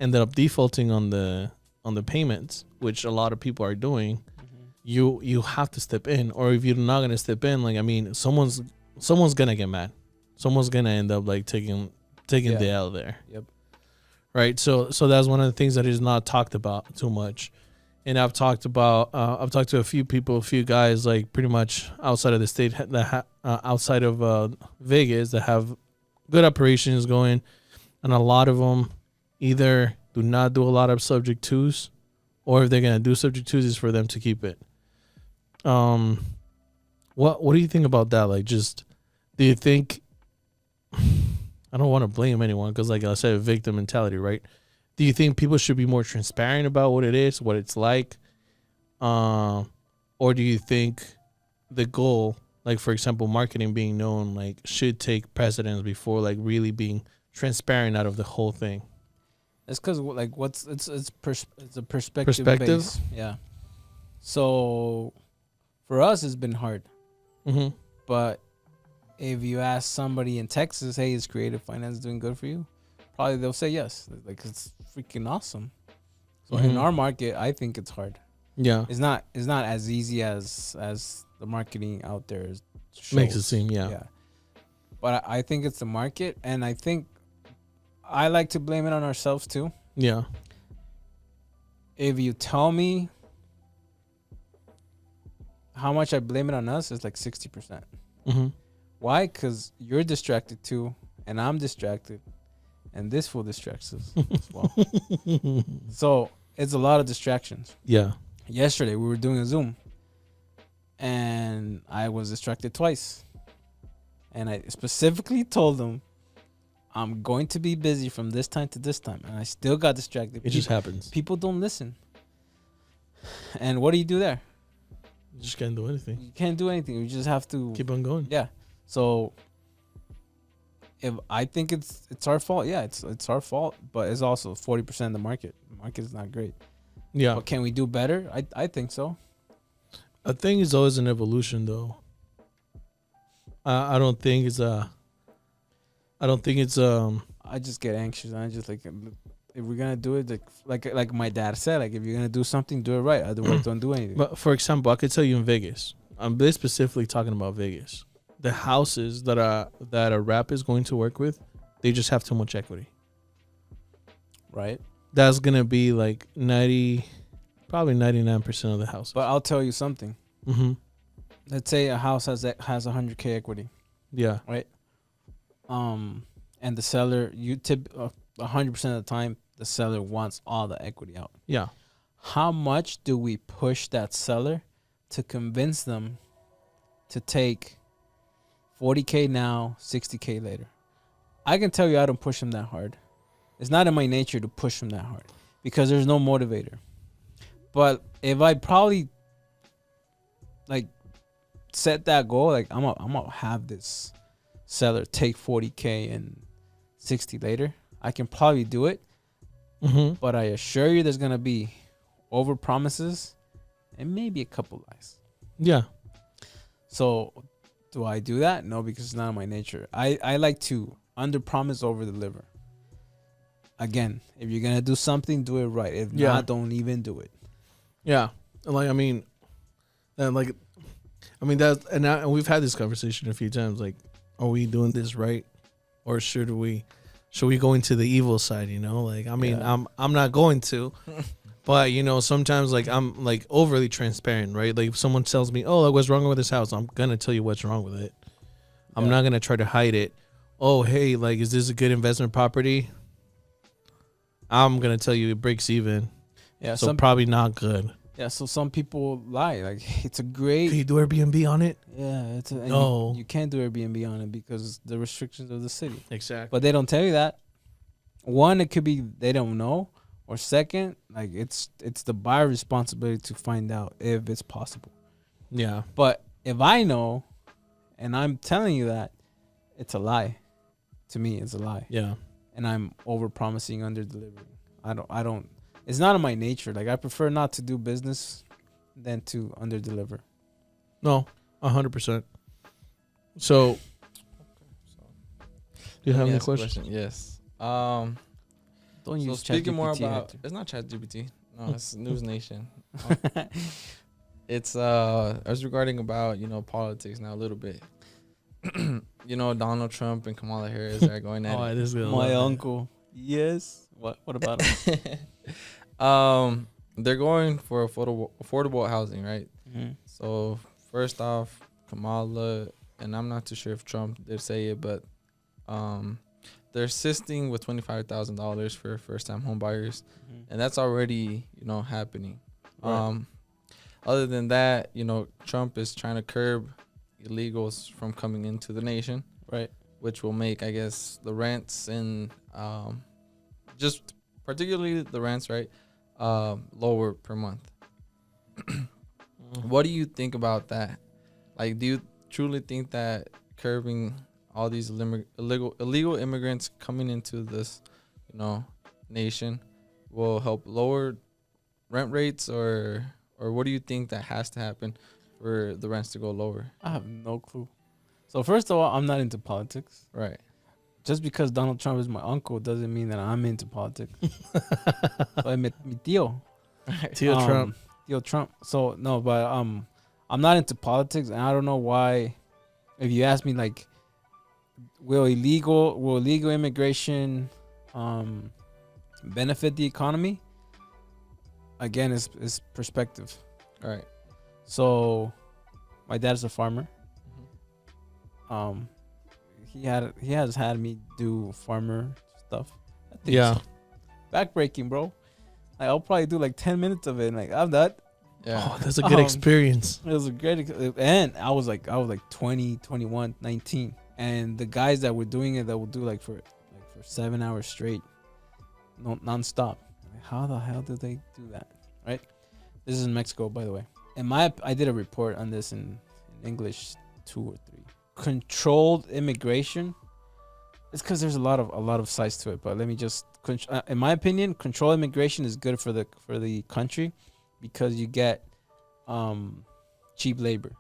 ended up defaulting on the payments, which a lot of people are doing, you have to step in. Or if you're not gonna step in, like I mean, someone's gonna get mad. Someone's gonna end up like taking the L there. Yep. Right. So that's one of the things that is not talked about too much. And I've talked to a few people, a few guys, like pretty much outside of the state, that outside of Vegas, that have good operations going, and a lot of them either do not do a lot of subject twos, or if they're gonna do subject twos, is for them to keep it. What do you think about that? Like, just do you think? I don't want to blame anyone because, like I said, victim mentality, right? Do you think people should be more transparent about what it is, what it's like, or do you think the goal, like for example, marketing being known, like should take precedence before like really being transparent out of the whole thing? It's because like it's a perspective. Perspective? Base. Yeah. So for us, it's been hard. Mm-hmm. But if you ask somebody in Texas, hey, is creative finance doing good for you? Probably they'll say yes. Like it's freaking awesome. So in Mhm. our market, I think it's hard. Yeah, It's not as easy as the marketing out there shows. makes it seem. Yeah. But I think it's the market, and I think I like to blame it on ourselves too. Yeah. If you tell me how much I blame it on us, it's like 60%. Mm-hmm. Why? Because you're distracted too, and I'm distracted, and this fool distracts us as well. So it's a lot of distractions. Yeah. Yesterday we were doing a Zoom, and I was distracted twice. And I specifically told them, I'm going to be busy from this time to this time, and I still got distracted. It just happens. People don't listen. And what do you do there? You just can't do anything. You can't do anything. You just have to Keep on going. Yeah. So if I think it's our fault, yeah, it's our fault, but it's also 40% of the market. The market is not great. Yeah. But can we do better? I think so. I think it's always an evolution, though. I don't think it's I just get anxious, and I just like, if we're gonna do it, like my dad said, like if you're gonna do something, do it right. Otherwise, don't do anything. But for example, I could tell you in Vegas. I'm this specifically talking about Vegas. The houses that a rap is going to work with, they just have too much equity. Right. That's gonna be like probably 99% of the houses. But I'll tell you something. Mm-hmm. Let's say a house has 100K equity, Yeah. and the seller, 100% of the time, the seller wants all the equity out. Yeah. How much do we push that seller to convince them to take 40K now, 60K later? I can tell you I don't push them that hard. It's not in my nature to push them that hard because there's no motivator. But if I probably like set that goal, like I'm gonna have this seller take 40K and 60 later, I can probably do it. Mm-hmm. But I assure you, there's gonna be over promises and maybe a couple lies. Yeah. So, do I do that? No, because it's not in my nature. I like to under promise, over deliver. Again, if you're gonna do something, do it right. If not, don't even do it. Yeah. Like, I mean, and like, I mean, and we've had this conversation a few times. Like, are we doing this right, or should we go into the evil side? You know, like, I mean, I'm not going to, but you know, sometimes like I'm like overly transparent, right? Like, if someone tells me, "Oh, like, what's wrong with this house?" I'm gonna tell you what's wrong with it. I'm not gonna try to hide it. Oh, hey, like, is this a good investment property? I'm gonna tell you it breaks even. Yeah, so probably not good. Yeah, so some people lie. Like, it's a great. Can you do Airbnb on it? Yeah, it's a no. You can't do Airbnb on it because the restrictions of the city. Exactly. But they don't tell you that. One, it could be they don't know, or second, like it's the buyer responsibility to find out if it's possible. Yeah. But if I know, and I'm telling you that, it's a lie. To me, it's a lie. Yeah. And I'm over promising, under delivering. I don't. It's not in my nature. Like, I prefer not to do business than to under deliver. No, 100%. So, do you have any questions? Yes. Don't So use speaking more ChatGPT, about, Hector. it's not ChatGPT. No, it's News Nation. It's as regarding about politics now a little bit. Donald Trump and Kamala Harris are going at it. This is My uncle. Yes. What about him? They're going for affordable housing, right? Mm-hmm. So first off, Kamala, and I'm not too sure if Trump did say it, but they're assisting with $25,000 for first-time home buyers, and that's already happening. Right. Other than that, Trump is trying to curb illegals from coming into the nation, Right. which will make, I guess, the rents and just particularly the rents, right, lower per month. What do you think about that? Like, do you truly think that curbing all these illegal immigrants coming into this, nation will help lower rent rates, or what do you think that has to happen for the rents to go lower? I have no clue. So first of all, I'm not into politics. Right. Just because Donald Trump is my uncle doesn't mean that I'm into politics. So mi tío. Tio Trump. Tío Trump. So no, but I'm not into politics, and I don't know why. If you ask me, like, will illegal immigration benefit the economy? Again, it's perspective. All right. So, my dad's a farmer. He has had me do farmer stuff. Yeah. Backbreaking, bro. Like, I'll probably do like 10 minutes of it. And like, I'm done. Yeah. Oh, that's a good experience. It was a great, and I was like 20, 21, 19, and the guys that were doing it, that would do like for 7 hours straight, nonstop. Like, how the hell did they do that? Right? This is in Mexico, by the way. And I did a report on this in English 2 or 3. Controlled immigration. It's because there's a lot of sides to it, but let me just, in my opinion, controlled immigration is good for the country, because you get cheap labor.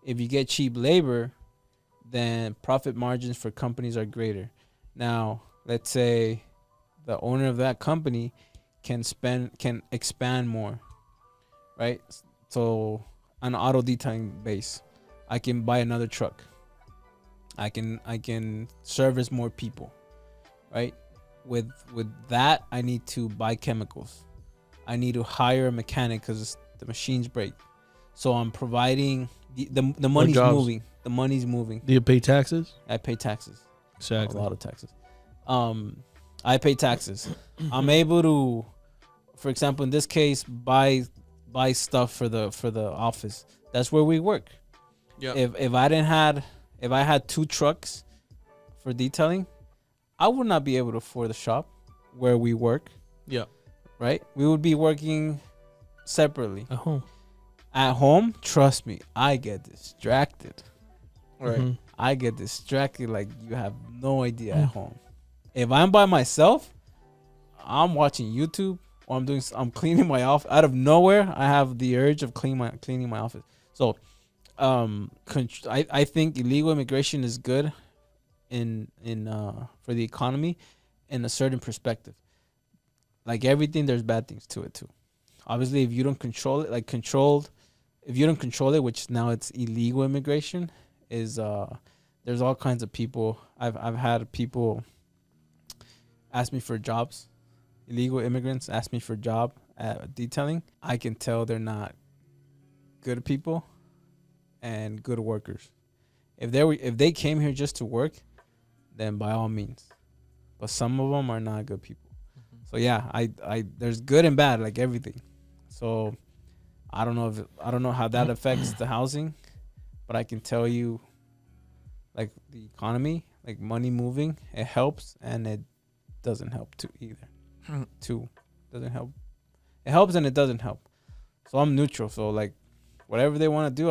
If you get cheap labor, then profit margins for companies are greater. Now, let's say the owner of that company can expand more, right? So on an auto detailing base, I can buy another truck. I can service more people, right? With that, I need to buy chemicals. I need to hire a mechanic because the machines break. So I'm providing the money's moving. The money's moving. Do you pay taxes? I pay taxes. Exactly. A lot of taxes. I pay taxes. I'm able to, for example, in this case, buy stuff for the office. That's where we work. Yeah. If I had 2 trucks for detailing, I would not be able to afford the shop where we work. Yeah. Right? We would be working separately. Uh-huh. At home, trust me, I get distracted. Right. Mm-hmm. I get distracted like you have no idea at home. If I'm by myself, I'm watching YouTube, or I'm cleaning my office. Out of nowhere, I have the urge of cleaning my office. So, I think illegal immigration is good in for the economy in a certain perspective. Like everything, there's bad things to it too. Obviously, if you don't control it, if you don't control it, which now it's illegal immigration, is there's all kinds of people. I've had people ask me for jobs. Illegal immigrants ask me for a job at detailing. I can tell they're not good people and good workers. If they came here just to work, then by all means. But some of them are not good people. So yeah, I there's good and bad, like everything. So I don't know how that affects the housing, but I can tell you, like the economy, like money moving, it helps and it doesn't help too either. Too doesn't help. It helps and it doesn't help. So I'm neutral. So like whatever they want to do,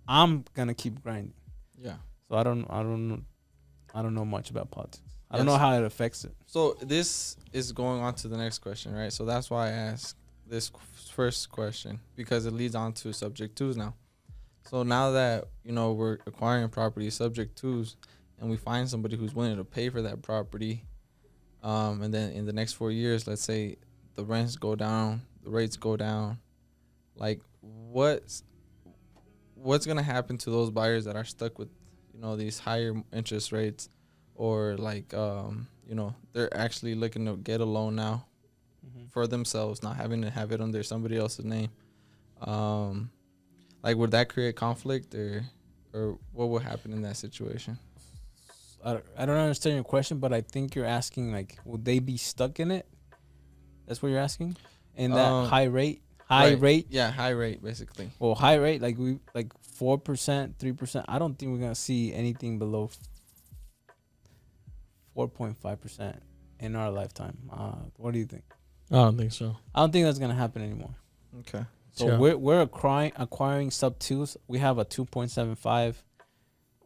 I'm gonna keep grinding. Yeah. So I don't know much about politics. I don't know how it affects it. So this is going on to the next question, right? So that's why I asked this first question, because it leads on to subject 2s now. So now that, we're acquiring property subject 2s, and we find somebody who's willing to pay for that property, and then in the next 4 years, let's say the rents go down, the rates go down, like what's going to happen to those buyers that are stuck with, these higher interest rates? Or like, they're actually looking to get a loan now for themselves, not having to have it under somebody else's name. Like, would that create conflict, or what would happen in that situation? I don't understand your question, but I think you're asking, like, would they be stuck in it? That's what you're asking? In that high high Right. rate. Yeah, high rate basically. Well, high rate like 4%, 3%. I don't think we're gonna see anything below 4.5% in our lifetime. What do you think? I don't think so. I don't think that's gonna happen anymore. Okay. So Yeah. we're acquiring sub twos. We have a 2.75.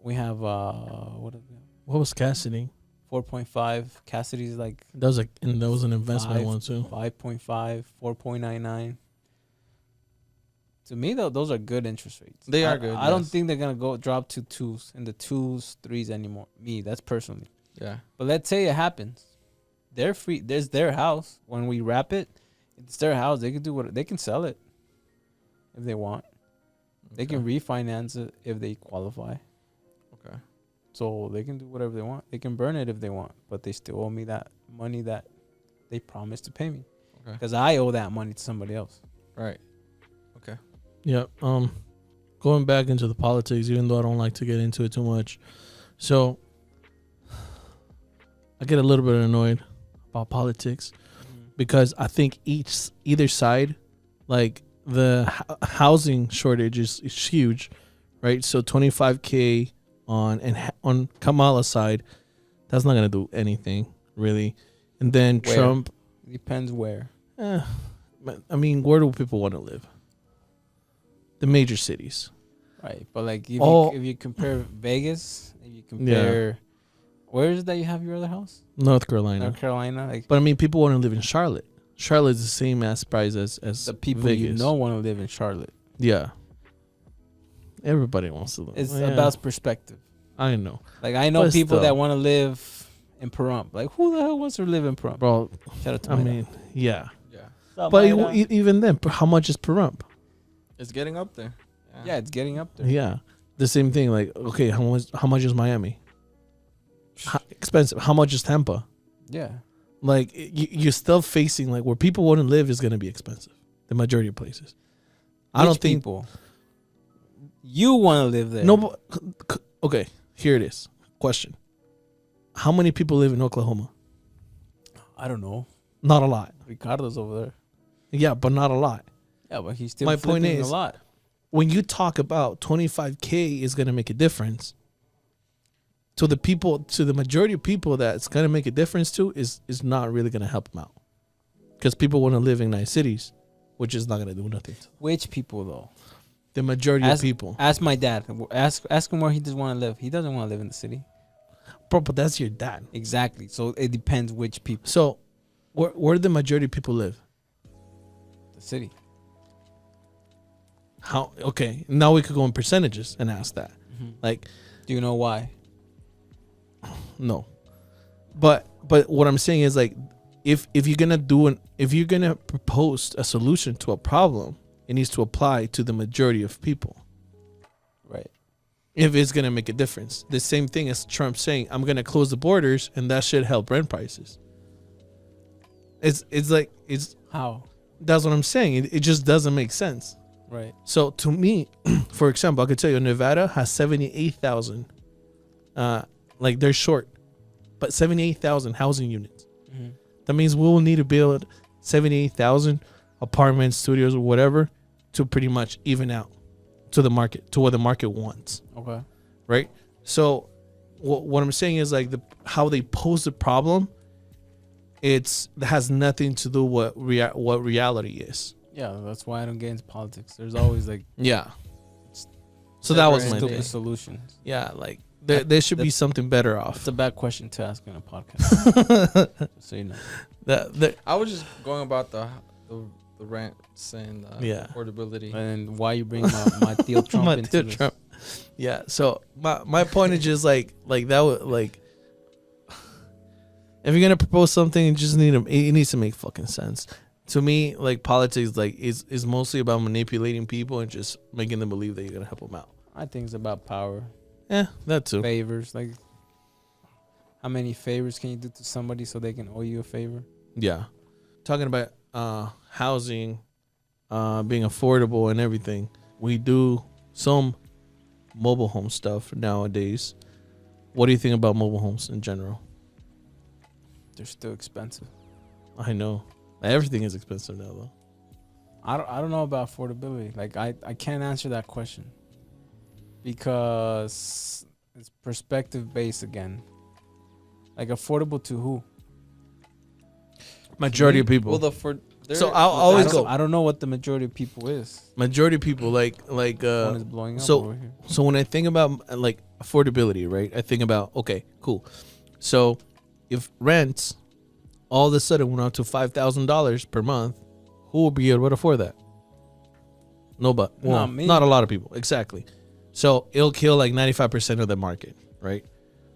We have what? What was Cassidy? 4.5. Cassidy's like That was that was an investment Five. one too. 5.5, 4.99. To me, though, those are good interest rates. They are good, I don't yes. think they're gonna drop to twos in the twos, threes anymore. Me, that's personally. Yeah. But let's say it happens. They're free. There's their house. When we wrap it, it's their house. They can do what they can sell it if they want. They can refinance it if they qualify. Okay. So they can do whatever they want. They can burn it if they want, but they still owe me that money that they promised to pay me. Okay. Because I owe that money to somebody else. Right. Yeah. Going back into the politics, even though I don't like to get into it too much, so I get a little bit annoyed about politics because I think either side, like the housing shortage is huge, right? So 25K on Kamala's side, that's not gonna do anything really. And then Where? Trump, Depends where. I mean, where do people want to live? The major cities. Right. But like if, Oh. if you compare Vegas, if you compare where is it that you have your other house? North Carolina. North Carolina. Like But I mean, people want to live in Charlotte. Charlotte's the same ass price as the people Vegas. you know want to live in Charlotte. Yeah. Everybody wants to live. It's Yeah, about perspective. I know, Like I know But people still. that want to live in Pahrump. Like who the hell wants to live in Pahrump? bro. Shout out to I my mean, yeah. Yeah. dad. But even then, how much is per rump? It's getting up there. yeah, it's getting up there. Yeah, the same thing. Like, okay, how much is Miami? Expensive. How much is Tampa? Yeah. Like, you're still facing like where people want to live is going to be expensive. The majority of places. I don't Which think people. You want to live there? no. But, okay, here it is. Question: how many people live in Oklahoma? I don't know. Not a lot. Ricardo's over there. Yeah, but not a lot. Yeah, but he's still My point flipping is- a lot. When you talk about 25K is going to make a difference, to the majority of people that it's going to make a difference to is not really going to help them out. Because people want to live in nice cities, which is not going to do nothing. Which people though? The majority of people. Ask my dad. Ask him where he does want to live. He doesn't want to live in the city. Bro, but that's your dad. Exactly. So it depends which people. So where do the majority of people live? The city. How? Okay, now we could go in percentages and ask that. Like, Do you know why? no. But what I'm saying is like, if you're gonna propose a solution to a problem, it needs to apply to the majority of people. Right. If it's gonna make a difference, the same thing as Trump saying, "I'm gonna close the borders," and that should help rent prices. It's How? that's what I'm saying. It just doesn't make sense. Right. So to me, for example, I could tell you Nevada has 78,000. Like they're short, but 78,000 housing units. That means we will need to build 78,000 apartments, studios, or whatever to pretty much even out to the market, to what the market wants. Okay. Right. So what I'm saying is like how they pose the problem. It has nothing to do what reality is. Yeah, that's why I don't get into politics. There's always like Yeah. So that was my stupid thing. solutions. Yeah, like there should be something better off. It's a bad question to ask in a podcast. Just so you know. I was just going about the rents and Yeah. affordability. And why you bring my Theo Trump My into Theo this? Trump. Yeah. So my point is just like that would like if you're gonna propose something, it needs to make fucking sense. To me, like politics, like is mostly about manipulating people and just making them believe that you're gonna help them out. I think it's about power, Yeah, that too. favors. Like, how many favors can you do to somebody so they can owe you a favor? Yeah. Talking about housing, being affordable and everything. We do some mobile home stuff nowadays. What do you think about mobile homes in general? They're still expensive. I know. Everything is expensive now though. I don't know about affordability. Like I can't answer that question because it's perspective based again. Like affordable to who? Majority of people. Well, the for So there- I'll well, always that's- go. I don't know what the majority of people is. Majority of people like One is blowing up so over here. so when I think about like affordability, right? I think about okay, cool. So if rents all of a sudden went up to $5,000 per month, who will be able to afford that? Nobody. Well, Not me. not a lot of people. Exactly. So it'll kill like 95% of the market, right?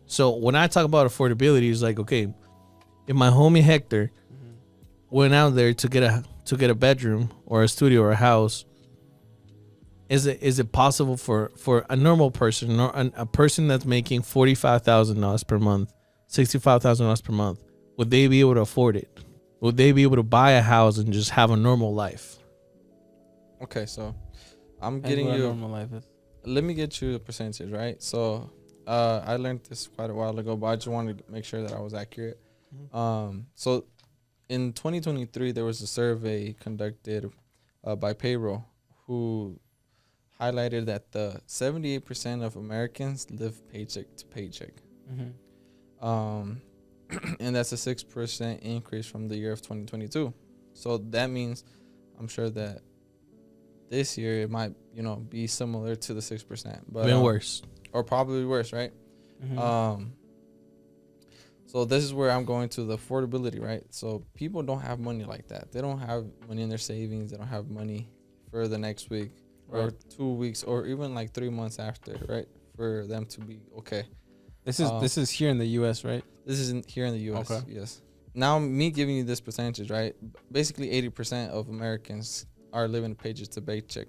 So when I talk about affordability, it's like okay, if my homie Hector went out there to get a bedroom or a studio or a house, is it possible for a normal person or a person that's making $45,000 per month, $65,000 per month, would they be able to afford it? Would they be able to buy a house and just have a normal life? Okay, so I'm That's getting what a you. normal life is. Let me get you a percentage, right? So, I learned this quite a while ago, but I just wanted to make sure that I was accurate. So in 2023, there was a survey conducted by Payroll who highlighted that the 78% of Americans live paycheck to paycheck. And that's a 6% increase from the year of 2022. So that means I'm sure that this year it might, be similar to the 6%, but Even worse. or probably worse, right? So this is where I'm going to the affordability, right? So people don't have money like that. They don't have money in their savings. They don't have money for the next week or Right. 2 weeks or even like 3 months after, right? For them to be okay. This is here in the U.S., right? This isn't here in the U.S. Okay. Yes. Now me giving you this percentage, right? Basically 80% of Americans are living paycheck to paycheck.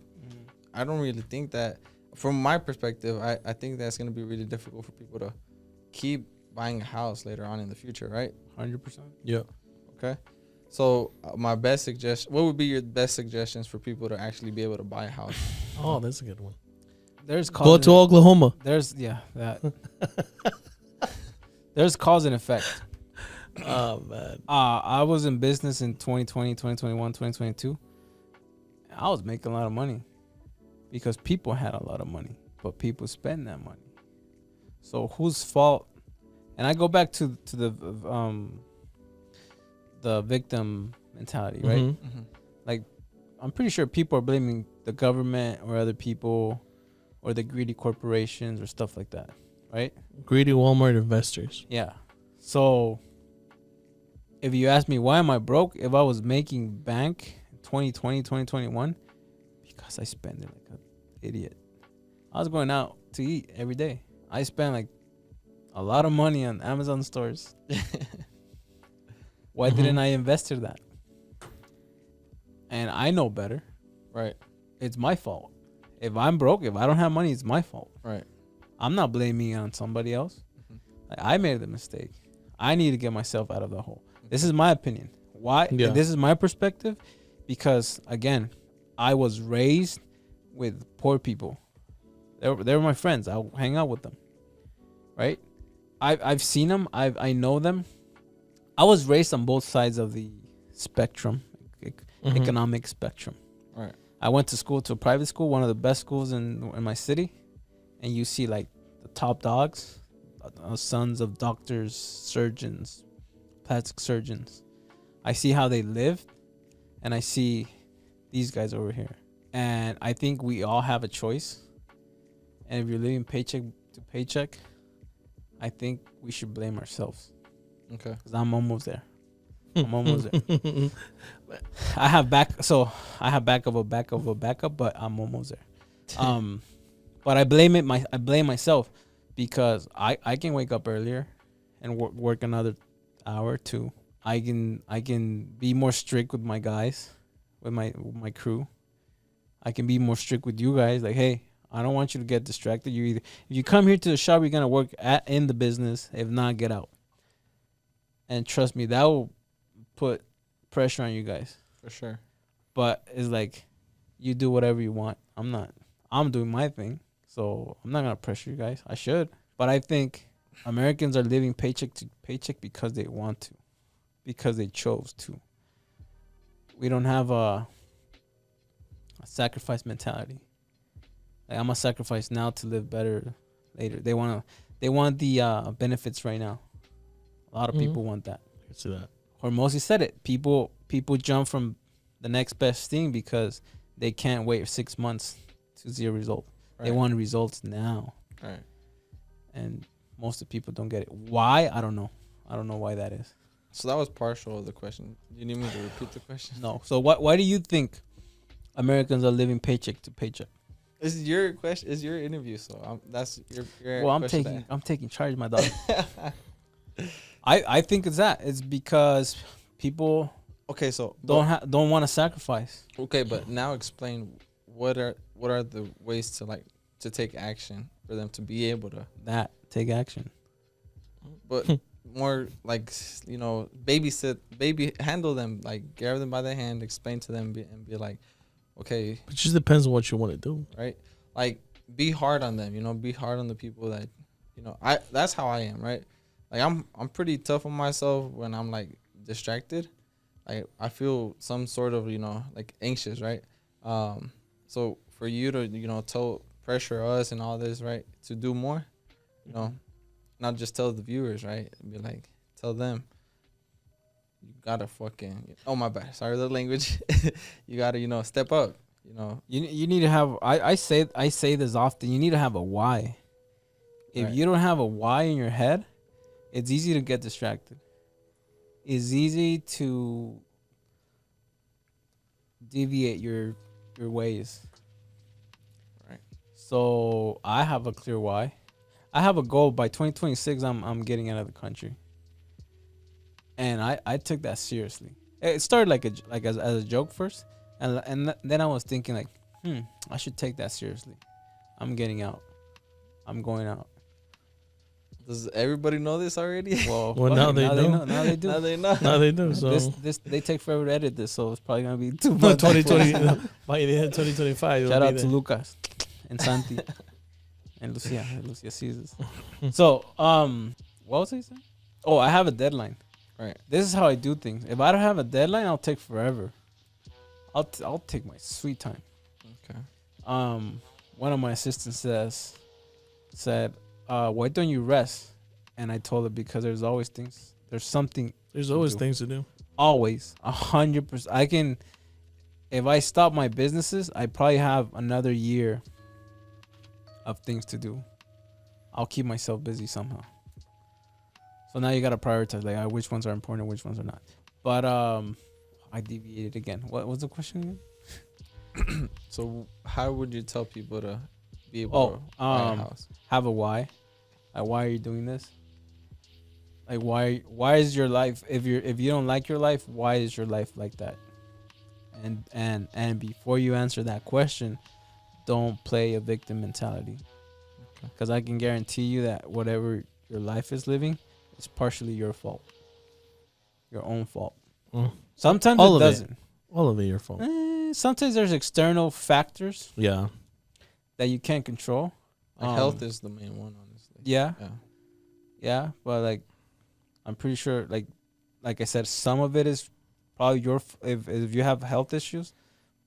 I don't really think that, from my perspective, I think that's going to be really difficult for people to keep buying a house later on in the future, right? 100%. Yeah. Okay. So my best suggestion, what would be your best suggestions for people to actually be able to buy a house? Oh, that's a good one. There's Go to Oklahoma. There's that. There's cause and effect. Oh man. I was in business in 2020, 2021, 2022. I was making a lot of money because people had a lot of money, but people spend that money. So whose fault? And I go back to the victim mentality, right? Mhm. Mm-hmm. I'm pretty sure people are blaming the government or other people or the greedy corporations or stuff like that, right? Greedy Walmart investors. Yeah. So if you ask me why am I broke, if I was making bank in 2020, 2021, because I spend it like an idiot. I was going out to eat every day. I spent like a lot of money on Amazon stores. Why didn't I invest in that? And I know better. Right. It's my fault. If I'm broke, if I don't have money, it's my fault. Right. I'm not blaming it on somebody else. Like, I made the mistake. I need to get myself out of the hole. This is my opinion. Why? Yeah. This is my perspective because, again, I was raised with poor people. They were my friends. I'll hang out with them. Right? I've seen them. I know them. I was raised on both sides of the spectrum, economic spectrum. Right. I went to school, to a private school, one of the best schools in my city. And you see like the top dogs, sons of doctors, surgeons, plastic surgeons. I see how they live, and I see these guys over here. And I think we all have a choice. And if you're living paycheck to paycheck, I think we should blame ourselves. Okay. Because I'm almost there. I'm almost there. I have back of a backup, but I'm almost there. But I blame myself because I can wake up earlier and work another hour too. I can be more strict with my guys, with my crew. I can be more strict with you guys. Like, hey, I don't want you to get distracted. If you come here to the shop, you're gonna work in the business. If not, get out. And trust me, that will put pressure on you guys. For sure. But it's like, you do whatever you want. I'm doing my thing. So I'm not going to pressure you guys. I should. But I think Americans are living paycheck to paycheck because they want to. Because they chose to. We don't have a sacrifice mentality. Like, I'm gonna sacrifice now to live better later. They want the benefits right now. A lot of Mhm. people want that. I see that. Hormozy said it. People jump from the next best thing because they can't wait 6 months to see a result. They Right. want results now, Right. and most of the people don't get it. Why? I don't know. I don't know why that is. So that was partial of the question. You need me to repeat the question? No. So why do you think Americans are living paycheck to paycheck? This is your question. It's your interview, so that's your Well, question I'm taking charge, my dog. I think it's that. It's because people Okay, so don't want to sacrifice. okay, but now explain what are the ways to take action for them to be able to, Take action. but more like handle them, like grab them by the hand, explain to them, and be like, okay, It just depends on what you want to do. right, like be hard on them, be hard on the people that, that's how I am, right? Like I'm pretty tough on myself when I'm like distracted. I feel some sort of like anxious, right? So for you to tell pressure us and all this, right, to do more, not just tell the viewers, right, be like, tell them you gotta fucking, oh my bad, sorry the language, you gotta step up, You need to have. I say this often. You need to have a why. If Right. you don't have a why in your head, it's easy to get distracted. It's easy to deviate your ways. Right. So I have a clear why. I have a goal by 2026. I'm getting out of the country, and I took that seriously. It started as a joke first, and then I was thinking like, I should take that seriously. I'm getting out. I'm going out. Does everybody know this already? Well, Well, now they know. Now they do. Now they know. No, they do. So This they take forever to edit this, so it's probably gonna be too by much. 2020, by the end of 2025, it'll Shout be out to there. Lucas and Santi and Lucia. Lucia sees this. So, what was I saying? Oh, I have a deadline. Right. This is how I do things. If I don't have a deadline, I'll take forever. I'll take my sweet time. Okay. One of my assistants said, why don't you rest? And I told her because there's always things. There's something. There's always do. things to do. Always 100%. I can. If I stop my businesses, I probably have another year of things to do. I'll keep myself busy somehow. So now you gotta prioritize like which ones are important, which ones are not. But I deviated again. What was the question again? So how would you tell people to be able to buy a house? Have a why. Like, why are you doing this? Like, why is your life, if you don't like your life, why is your life like that? And before you answer that question, don't play a victim mentality. Okay. Because I can guarantee you that whatever your life is living, it's partially your fault. Your own fault. Mm. Sometimes All it of it. doesn't. All of it your fault. Sometimes there's external factors Yeah. that you can't control. Like health is the main one, honestly. Yeah. Yeah. Yeah, but like, I'm pretty sure, like I said, some of it is probably if you have health issues,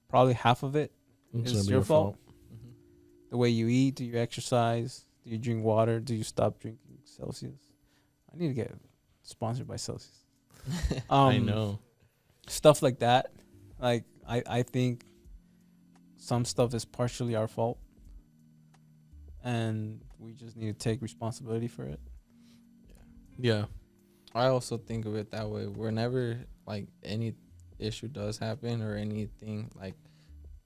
probably half of it It's is gonna be your fault. Mm-hmm. The way you eat, do you exercise, do you drink water, do you stop drinking Celsius? I need to get sponsored by Celsius. I know. Stuff like that. Like I think some stuff is partially our fault, and we just need to take responsibility for it. Yeah. I also think of it that way. Whenever like any issue does happen or anything, like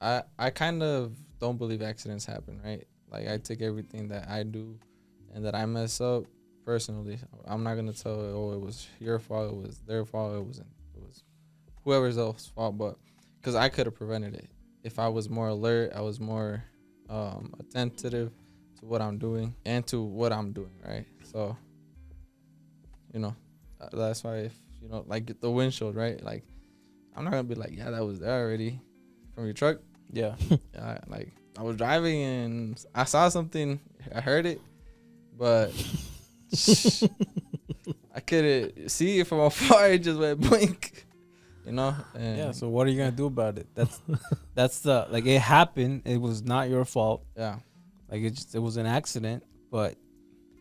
I kind of don't believe accidents happen, right? Like I take everything that I do and that I mess up personally. I'm not gonna tell it was your fault, it was their fault, it was whoever's else's fault, but because I could have prevented it if I was more alert, I was more attentive to what I'm doing and to what I'm doing, right? So that's why if like the windshield, right? Like I'm not gonna be like, yeah, that was there already from your truck. Yeah. Like I was driving and I saw something, I heard it, but I couldn't see it from afar. It just went blink. you know. And Yeah. So what are you gonna do about it? That's the like it happened. It was not your fault. yeah, Like it was an accident. But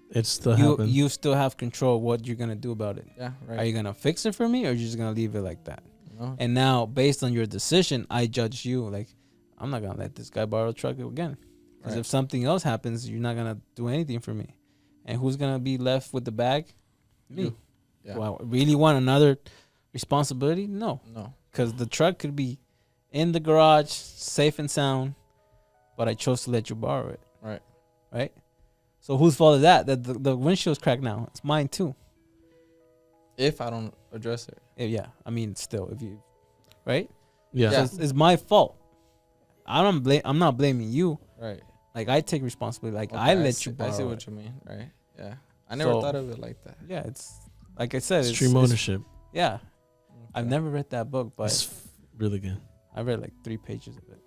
It still you happened. you still have control of what you're gonna do about it. yeah, right. Are you gonna fix it for me, or are you just gonna leave it like that? You know? And now, based on your decision, I judge you. Like, I'm not gonna let this guy borrow the truck again. Because Right. if something else happens, you're not gonna do anything for me. And who's gonna be left with the bag? Me. You. Yeah. Do I really want another responsibility? No, No. because the truck could be in the garage, safe and sound, but I chose to let you borrow it. Right. Right. So whose fault is that? That the windshield's cracked now. It's mine too. If I don't address it. Yeah. I mean, still, if you, right? Yeah. So it's my fault. I'm not blaming you. Right. Like I take responsibility. Like Okay, I let see, you borrow. I see it. what you mean. Right. Yeah. I never So- thought of it like that. Yeah, it's like I said. Extreme it's, ownership. yeah, I've Okay. never read that book, but It's really good. I read like 3 pages of it.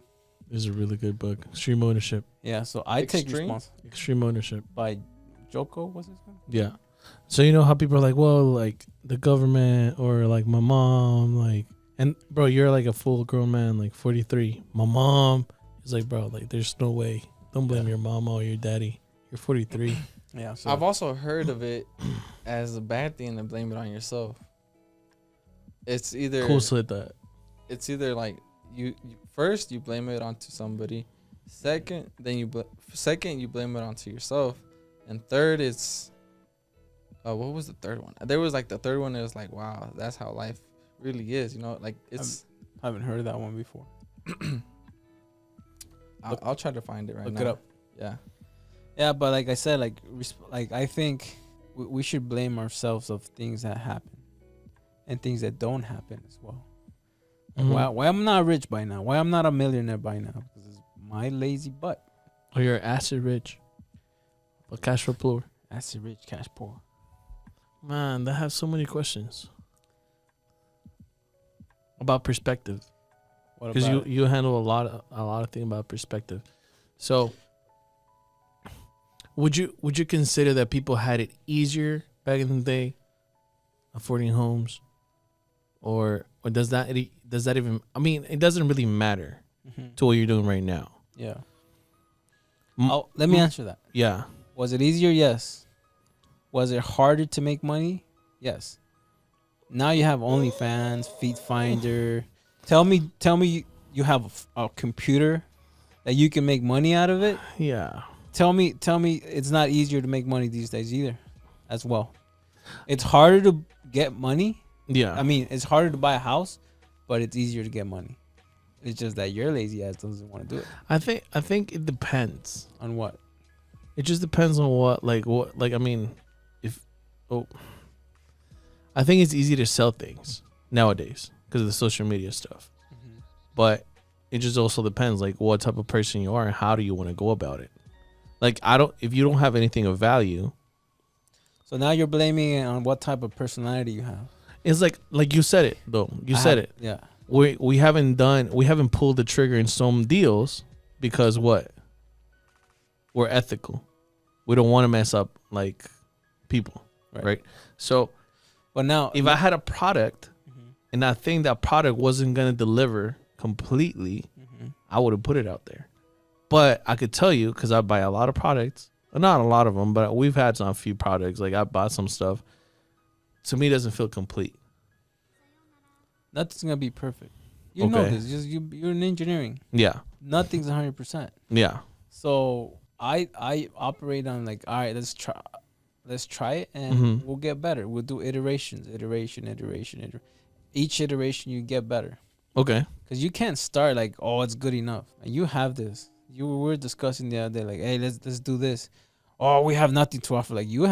It's a really good book. Extreme ownership. Yeah, so I take Extreme? responsibility Extreme ownership. by Joko. What's his name? Yeah. So you know how people are like, well, like the government or like my mom, like, and bro, you're like a full grown man, like 43. My mom is like, bro, like there's no way. Don't blame Yeah. your mama or your daddy. You're 43. Yeah, so I've also heard of it as a bad thing to blame it on yourself. It's either Cool said that. it's either like you first you blame it onto somebody, second you blame it onto yourself, and third it's what was the third one? There was like the third one is like, wow, that's how life really is, you know, like it's I haven't heard of that one before. I'll try to find it right now. Look it up. Yeah. Yeah, but like I said, like I think we should blame ourselves of things that happen and things that don't happen as well. Mhm. Why I'm not rich by now? Why I'm not a millionaire by now? Because it's my lazy butt. Or you're acid rich. But cash flow poor. Acid rich, cash poor. Man, that have so many questions. About perspective. What Because about you handle a lot of things about perspective. So would you consider that people had it easier back in the day affording homes? Or does that even, I mean, it doesn't really matter Mhm. to what you're doing right now. Yeah. Mm, Oh, let me answer that. Yeah. Was it easier? Yes. Was it harder to make money? Yes. Now you have OnlyFans, Feet Finder. Tell me you have a computer that you can make money out of it. Yeah. Tell me it's not easier to make money these days either as well. It's harder to get money. Yeah. I mean, it's harder to buy a house, but it's easier to get money. It's just that your lazy ass doesn't want to do it. I think it depends. On what? It just depends on what I mean, I think it's easy to sell things nowadays because of the social media stuff. But it just also depends like what type of person you are and how do you want to go about it. Like if you don't have anything of value, So now you're blaming it on what type of personality you have. it's like you said it though. You said it. Yeah. We haven't pulled the trigger in some deals because what? We're ethical. We don't want to mess up like people, right? So But now if I had a product Mhm. and I think that product wasn't gonna deliver completely, Mhm. I would have put it out there. But I could tell you because I buy a lot of products, not a lot of them, but we've had a few products. Like I bought some stuff. To me, it doesn't feel complete. nothing's gonna be perfect. You know Okay. this. You're in engineering. Yeah, Nothing's 100%. yeah, So I operate on like, all right, let's try it and Mhm. we'll get better. We'll do iteration. Each iteration you get better. okay, Because you can't start like, oh, it's good enough. And you have this. We were discussing the other day, like, hey, let's do this. Oh, we have nothing to offer. Like you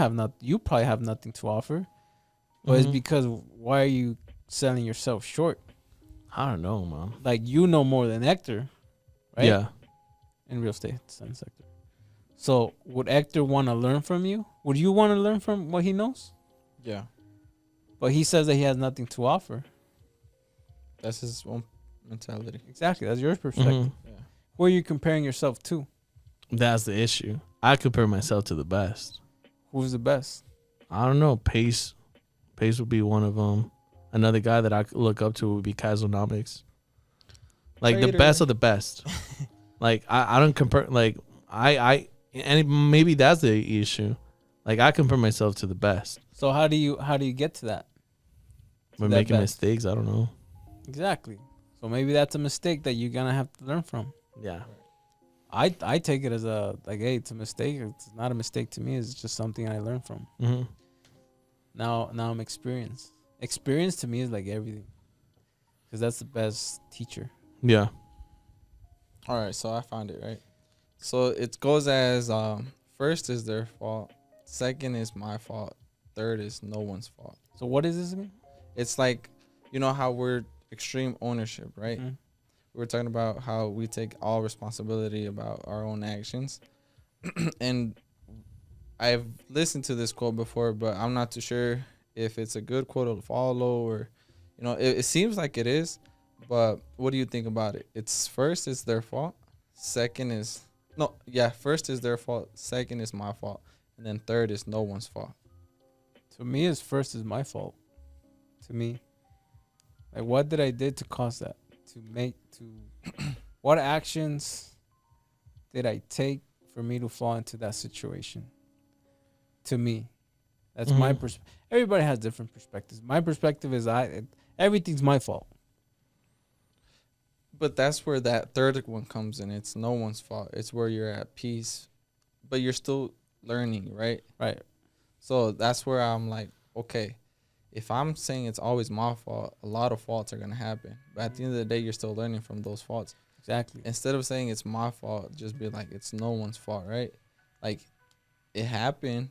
probably have nothing to offer. But it's Mhm. because why are you selling yourself short? I don't know, man. Like you know more than Hector, right? Yeah, In real estate sector. So would Hector want to learn from you? Would you want to learn from what he knows? Yeah. But he says that he has nothing to offer. That's his own mentality. Exactly. That's your perspective. Mhm. Yeah. Who are you comparing yourself to? That's the issue. I compare myself to the best. Who's the best? I don't know. Pace would be one of them. another guy that I look up to would be Kazonomics. Like the Traitor. best of the best. Like I don't compare. Like I and maybe that's the issue. Like I compare myself to the best. So how do you get to that? We're that making best. mistakes. I don't know. Exactly. So maybe that's a mistake that you're gonna have to learn from. Yeah. I take it as a like, hey, it's a mistake. It's not a mistake to me. It's just something I learned from. Mm-hmm. Now I'm experienced. Experience to me is like everything, because that's the best teacher. Yeah. All right, so I found it, right? So it goes as first is their fault, second is my fault, third is no one's fault. So what is this again? It's like, you know how we're extreme ownership, right? Mhm. We were talking about how we take all responsibility about our own actions. And I've listened to this quote before, but I'm not too sure if it's a good quote to follow or, you know, it seems like it is. But what do you think about it? It's first is their fault. Second is first is their fault. Second is my fault. And then third is no one's fault. To me, is first is my fault. To me, like what did I did to cause that? What actions did I take for me to fall into that situation? To me, that's my Mhm. perspective. Everybody has different perspectives. My perspective is everything's my fault. But that's where that third one comes in. It's no one's fault. It's where you're at peace, but you're still learning, right? Right. So that's where I'm like, okay, if I'm saying it's always my fault, a lot of faults are going to happen. But at the end of the day, you're still learning from those faults. Exactly. Instead of saying it's my fault, just be like, it's no one's fault, right? Like, it happened,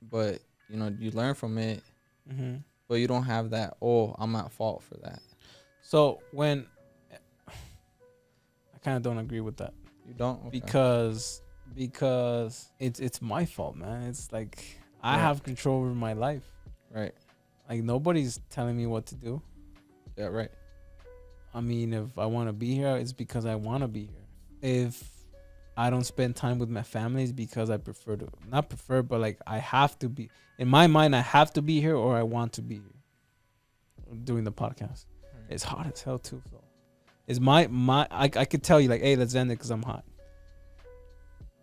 but, you know, you learn from it, Mm-hmm. but you don't have that, oh, I'm at fault for that. So when I kind of don't agree with that. You don't? Okay. because it's my fault, man. It's like I Right. have control over my life. Right. Like nobody's telling me what to do. Yeah, right. I mean, if I want to be here, it's because I want to be here. If I don't spend time with my family, it's because I not prefer, but like I have to be. In my mind, I have to be here or I want to be here doing the podcast. Right. It's hot as hell too, so it's I could tell you like, hey, let's end it because I'm hot.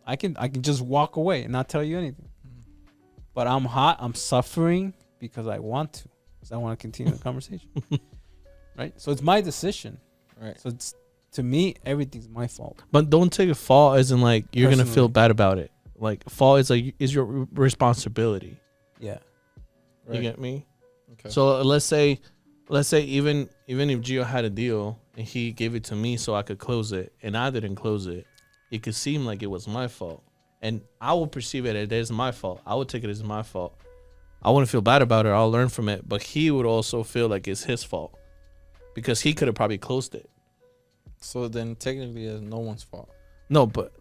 I can just walk away and not tell you anything. But I'm hot. I'm suffering because I want to. Because I want to continue the conversation. Right? So it's my decision. Right. So it's, to me, everything's my fault. But don't take a fault as in like you're gonna feel Personally. bad about it. Like fault is like is your responsibility. Yeah. You get me? Okay. So let's say even if Gio had a deal and he gave it to me so I could close it and I didn't close it, it could seem like it was my fault. And I will perceive it as my fault. I would take it as my fault. I wouldn't feel bad about it. I'll learn from it. But he would also feel like it's his fault because he could have probably closed it. So then technically it's no one's fault. No, but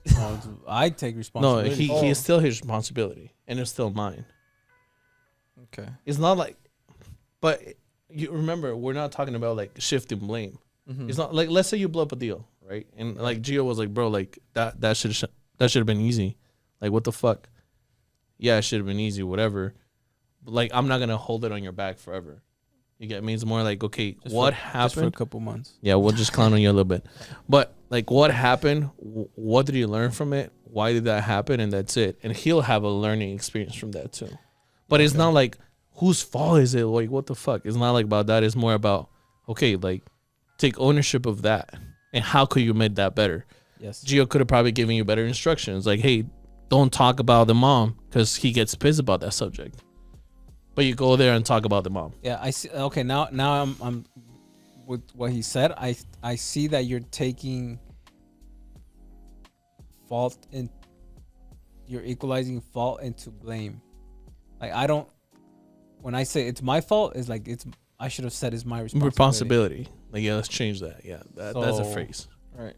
I take no, responsibility. he is still his responsibility and it's still mine. Okay. It's not like, but you remember, we're not talking about like shifting blame. Mm-hmm. It's not like, let's say you blow up a deal, right? And like Gio was like, bro, like that should have been easy. Like what the fuck? Yeah, it should have been easy, whatever. But like I'm not gonna hold it on your back forever. You get me? It's more like, okay, Just what Just for a happened? couple months. Yeah, we'll just clown on you a little bit. But like what happened? What did you learn from it? Why did that happen? And that's it. And he'll have a learning experience from that too. But it's not like whose fault is it? Like what the fuck? It's not like about that. It's more about, okay, like take ownership of that. And how could you make that better? Yes. Gio could have probably given you better instructions. Like, hey, don't talk about the mom because he gets pissed about that subject. But you go there and talk about the mom. Yeah, I see. Okay, now I'm with what he said. I see that you're taking fault in, you're equalizing fault into blame. Like I don't. When I say it's my fault, it's like I should have said it's my responsibility. Like, yeah, let's change that. Yeah, that's a So- phrase. Right.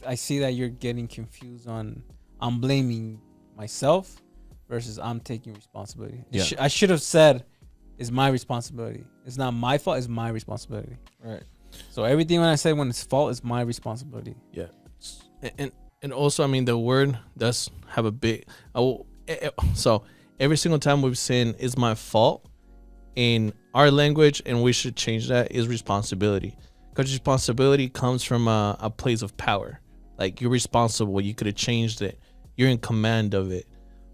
I see that you're getting confused on I'm blaming myself versus I'm taking responsibility. Yeah. I should have said it's my responsibility. It's not my fault, it's my responsibility. Right. So everything when I say when it's fault is my responsibility. Yeah, and also, I mean, the word does have a big. So every single time we've said "is my fault," in our language, and we should change that, is responsibility. Because responsibility comes from a place of power. Like, you're responsible. You could have changed it. You're in command of it.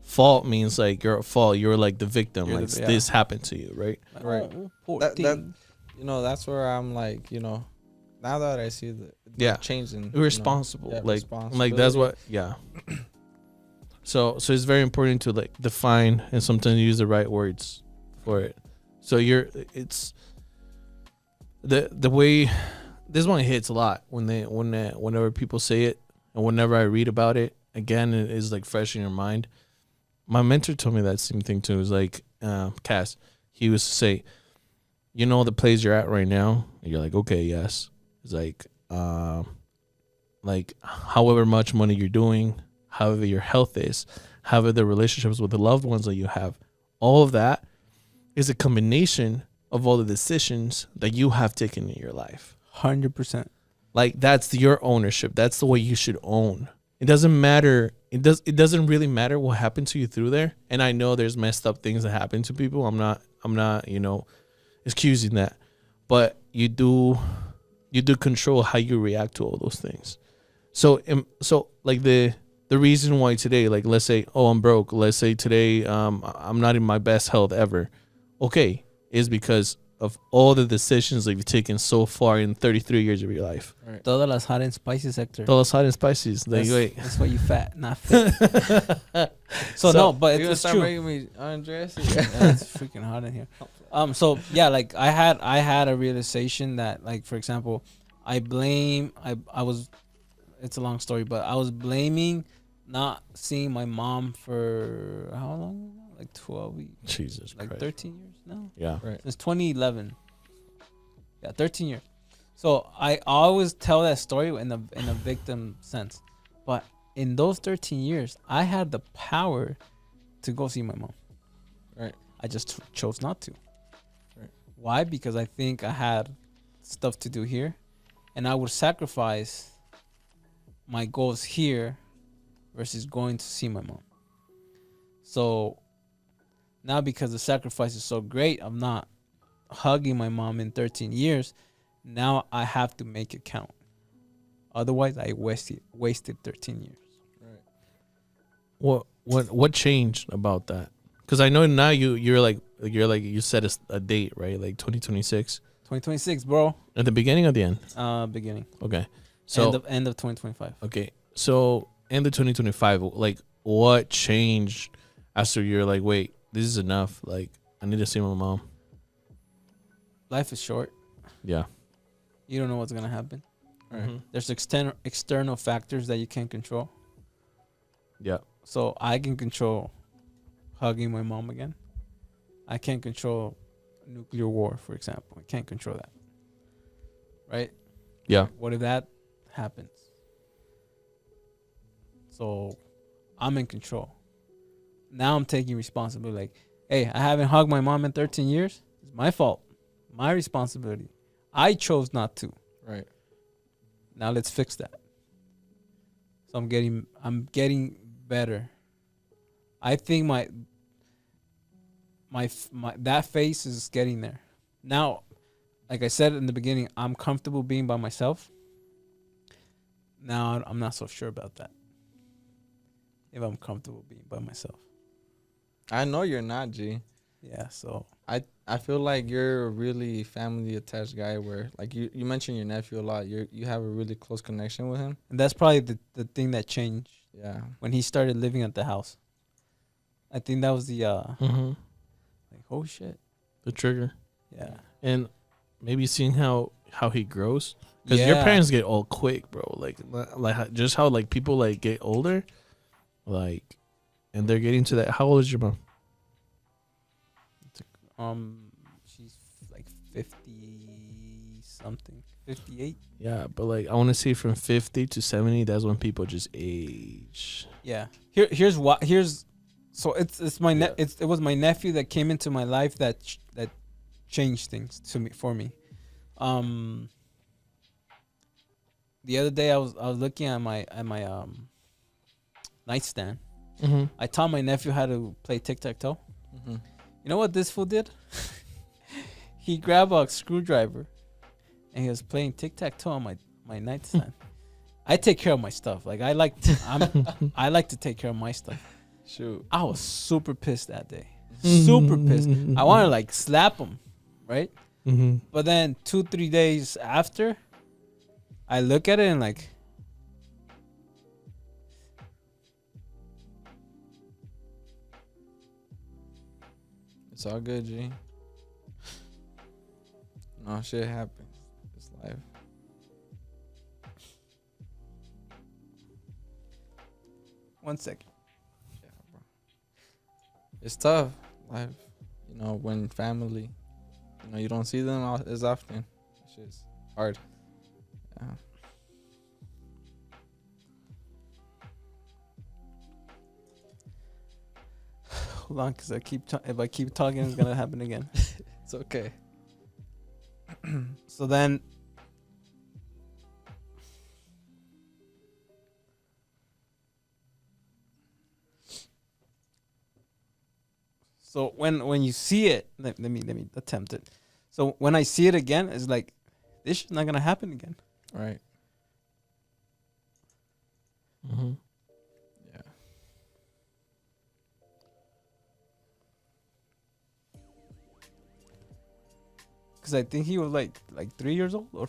Fault means like you're at fault. You're like the victim. You're Like the- yeah. this happened to you, right? Right. Poor That thing. that's where I'm like, now that I see the Yeah. changing, You're responsible. yeah, like that's what. Yeah. So it's very important to like define and sometimes use the right words for it. So it's the way this one hits a lot whenever people say it, and whenever I read about it again, it is like fresh in your mind. My mentor told me that same thing too. It was like Cass. He was to say, the place you're at right now. And you're like, okay, yes. It's like however much money you're doing, however your health is, however the relationships with the loved ones that you have, all of that is a combination of all the decisions that you have taken in your life. 100%. Like, that's your ownership. That's the way you should own. It doesn't matter. It doesn't really matter what happened to you through there. And I know there's messed up things that happen to people. I'm not, excusing that. But you do control how you react to all those things. So like the reason why today, like, let's say, oh, I'm broke. Let's say today, I'm not in my best health ever. Okay, is because of all the decisions that you've taken so far in 33 years of your life. Right. Todas las hot and spicy sector. Todos los hot and spices. That's why you fat, not fit. so no, but You it's start true. making me undress. Yeah, it's freaking hot in here. So yeah, like I had a realization that, like, for example, I was, it's a long story, but I was blaming not seeing my mom for how long? Like 12 weeks. Jesus Like Christ. 13 years now. Yeah. Right. Since 2011. Yeah, 13 years. So I always tell that story in a victim sense. But in those 13 years, I had the power to go see my mom. Right. I just chose not to. Right. Why? Because I think I had stuff to do here, and I would sacrifice my goals here versus going to see my mom. So now, because the sacrifice is so great, I'm not hugging my mom in 13 years. Now I have to make it count. Otherwise, I wasted 13 years. Right. What changed about that? Because I know now you're like you set a date, right? Like 2026. 2026, bro. At the beginning or the end? Beginning. Okay. So End of 2025. okay. So end of 2025, like, what changed after you're like, wait, this is enough. Like, I need to see my mom. Life is short. Yeah. You don't know what's gonna happen. Right. There's external factors that you can't control. Yeah. So I can control hugging my mom again. I can't control nuclear war, for example. I can't control that. Right? Yeah. What if that happens? So I'm in control. Now I'm taking responsibility. Like, hey, I haven't hugged my mom in 13 years. It's my fault. My responsibility. I chose not to. Right. Now let's fix that. So I'm getting better. I think my that face is getting there. Now, like I said in the beginning, I'm comfortable being by myself. Now I'm not so sure about that. If I'm comfortable being by myself. I know you're not, G. Yeah, so I feel like you're a really family attached guy where, like, you mentioned your nephew a lot. You have a really close connection with him. and that's probably the thing that changed Yeah. when he started living at the house. I think that was the Mm-hmm. like, oh shit. The trigger. Yeah. And maybe seeing how he grows. Because your parents get old quick, bro. Like just how like people like get older, like, and they're getting to that. How old is your mom? She's like 50 something, 58. Yeah, but like I want to see from 50 to 70. That's when people just age. Yeah. So it's my it was my nephew that came into my life that changed things for me. The other day I was looking at my nightstand. Mm-hmm. I taught my nephew how to play tic-tac-toe. Mm-hmm. You know what this fool did? he grabbed a screwdriver, and he was playing tic tac toe on my nightstand. I take care of my stuff. Like I like to take care of my stuff. Shoot. I was super pissed that day. Super pissed. I want to like slap him, right? Mm-hmm. But then 2-3 days after, I look at it and like, It's all good, G. No, shit happens. It's life. one second. Yeah, bro. It's tough. Life, you know, when family, you know, you don't see them as often. It's just hard. Yeah. Hold on, because if I keep talking, it's gonna happen again. It's okay. So then, so when you see it, let me attempt it. So when I see it again, it's like this is not gonna happen again. Right. Mm-hmm. Yeah. Because I think he was like 3 years old, or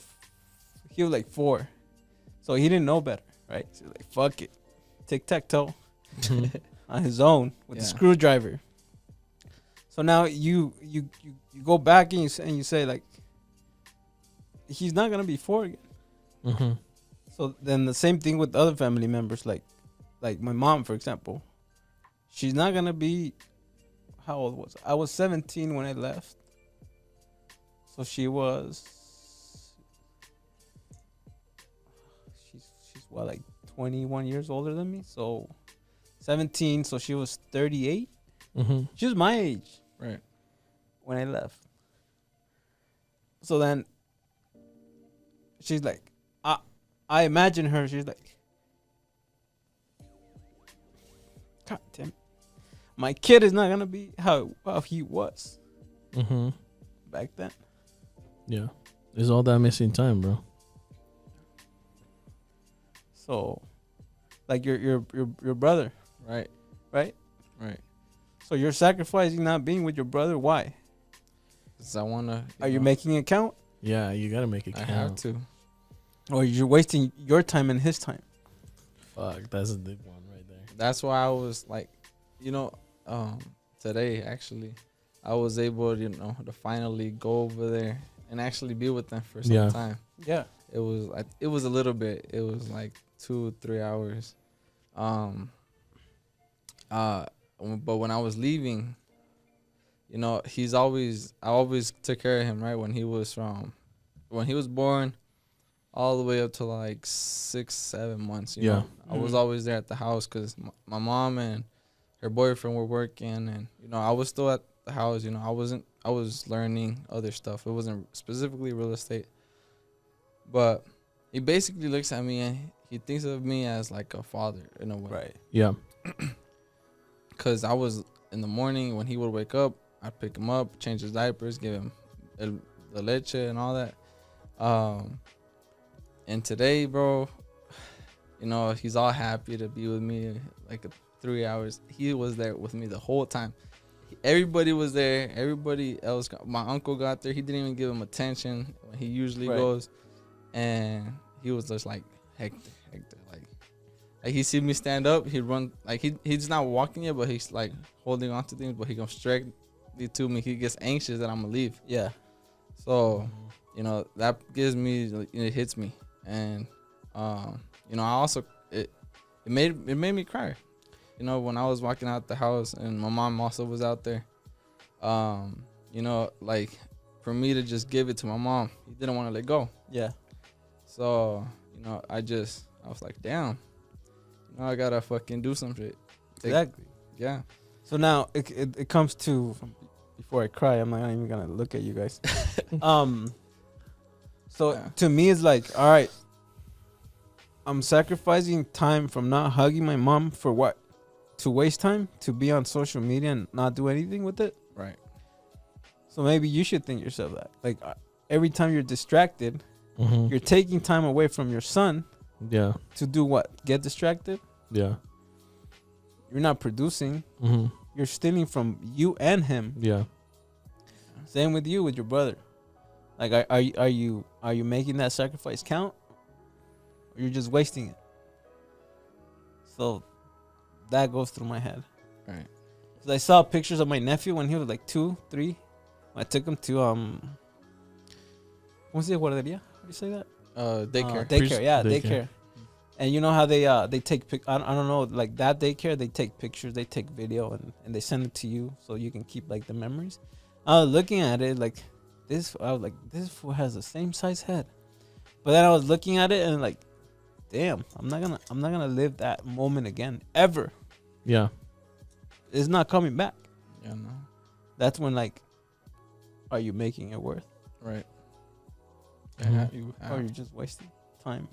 he was like 4, so he didn't know better, right? So like fuck it, tic tac toe on his own with the Yeah. screwdriver. So now you go back and you say like he's not gonna be 4 again. Mm-hmm. So then the same thing with other family members, like my mom, for example. She's not gonna be. How old was I? I was 17 when I left. So she was. She's what, like 21 years older than me. So 17. So she was 38. Mm-hmm. She was my age Right. when I left. So then she's like, I imagine her. She's like, God damn, my kid is not gonna be how he was Mm-hmm. back then. Yeah. There's all that missing time, bro. So, like your brother, Right. right? Right. So you're sacrificing not being with your brother. Why? 'Cause I wanna. Are you know, making it count, Yeah, you gotta make it I count. have to. or you're wasting your time and his time? Fuck, that's a big one right there. That's why I was like, you know, today actually, I was able, you know, to finally go over there and actually be with them for some Yeah. time. Yeah. It was a little bit. It was like 2-3 hours. But when I was leaving, you know, I always took care of him, right? When he was born, all the way up to like 6-7 months. You know, I was always there at the house because my mom and her boyfriend were working, and you know, I was still at the house. You know, I was learning other stuff. It wasn't specifically real estate, but he basically looks at me and he thinks of me as like a father in a way. Right. Yeah. Cause I was in the morning when he would wake up, I'd pick him up, change his diapers, give him the leche and all that. And today, bro, you know, he's all happy to be with me like 3 hours. He was there with me the whole time. Everybody was there. Everybody else. My uncle got there. He didn't even give him attention when he usually goes. And he was just like, Hector. Like he see me stand up, he'd run. Like he's not walking yet, but he's like holding on to things. But he comes directly to me. He gets anxious that I'm gonna leave. Yeah. So, you know, that gives me, it hits me. And, you know, I also, it made me cry. You know, when I was walking out the house and my mom also was out there, you know, like for me to just give it to my mom, he didn't want to let go. Yeah. So, you know, I was like, damn, you know, I gotta fucking do some shit. Exactly. Yeah. So now it comes to, before I cry, I'm not even gonna look at you guys. So Yeah. to me, it's like, all right, I'm sacrificing time from not hugging my mom for what? To waste time to be on social media and not do anything with it. Right. So maybe you should think yourself that. Like every time you're distracted, Mm-hmm. you're taking time away from your son Yeah. to do what? Get distracted? Yeah. You're not producing. Mm-hmm. You're stealing from you and him. Yeah. Same with you with your brother. Like are you making that sacrifice count? Or you're just wasting it? So that goes through my head. Right. 'Cause I saw pictures of my nephew when he was like 2, 3. I took him to ¿cómo se dice guardería? How do you say that? Daycare. Daycare, yeah, Daycare. daycare. And you know how they take I don't know, like that daycare, they take pictures, they take video, and they send it to you so you can keep like the memories. I was looking at it like this. I was like, this fool has the same size head. But then I was looking at it and like, damn, I'm not gonna live that moment again ever. Yeah. It's not coming back. Yeah, no. That's when like, are you making it worth, Right. Mhm. Yeah, you or have. you're just wasting time?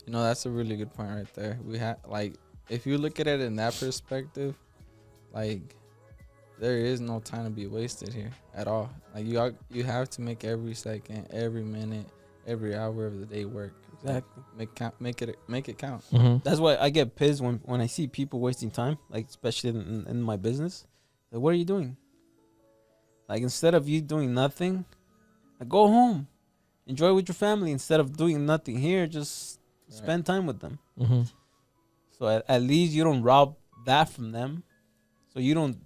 You know, that's a really good point right there. We have, like, if you look at it in that perspective, like, there is no time to be wasted here at all. Like, you have to make every second, every minute, every hour of the day work. Exactly. Make it count. Mm-hmm. That's why I get pissed when I see people wasting time, like especially in my business. Like, what are you doing? Like, instead of you doing nothing, like, go home, enjoy with your family. Instead of doing nothing here, just spend time with them. Mm-hmm. So at least you don't rob that from them, so you don't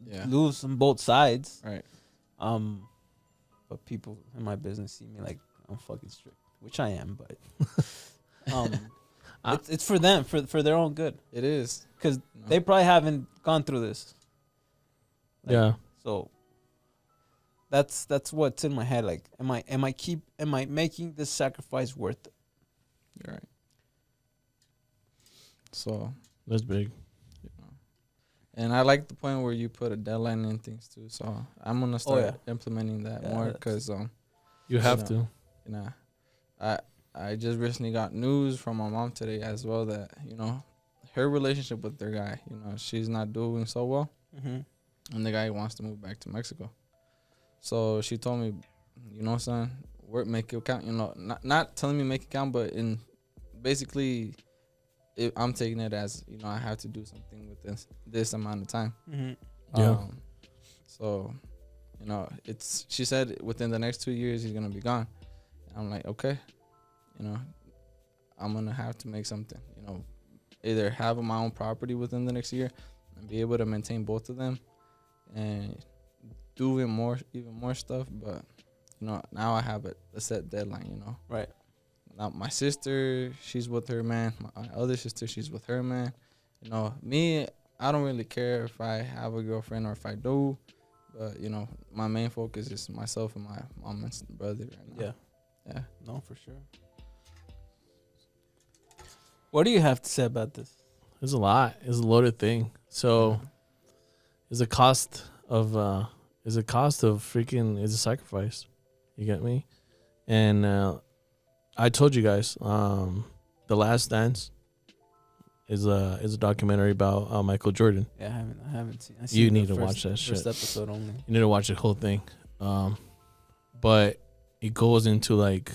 Yeah. lose on both sides. Right. But people in my business see me like I'm fucking strict, which I am, but it's for them, for their own good, It is. because No. they probably haven't gone through this. Like, Yeah. So that's what's in my head. Like, am I making this sacrifice worth it? You're right. So, That's big. you know. And I like the point where you put a deadline in things too. So I'm gonna start implementing that Yeah, more that's- because You have know. to. you know, I just recently got news from my mom today as well that, you know, her relationship with their guy, you know, she's not doing so well, Mm-hmm. and the guy wants to move back to Mexico. So she told me, you know, son, work, make it count. You know, not telling me make it count, but in basically, I'm taking it as, you know, I have to do something with this amount of time. Mm-hmm. Yeah. So, you know, she said within the next 2 years he's gonna be gone. I'm like, okay, you know, I'm gonna have to make something. You know, either have my own property within the next year and be able to maintain both of them and do even more stuff. But, you know, now I have a set deadline. You know, Right. now my sister, she's with her man. My other sister, she's with her man. You know, me, I don't really care if I have a girlfriend or if I do. But, you know, my main focus is myself and my mom and brother right now. Yeah. Yeah. No, for sure. What do you have to say about this? It's a lot. It's a loaded thing. So, it's a cost of freaking. It's a sacrifice. You get me? And I told you guys, The Last Dance is a documentary about Michael Jordan. Yeah, I haven't seen. I You seen need the to watch that first shit. episode only. You need to watch the whole thing. But it goes into like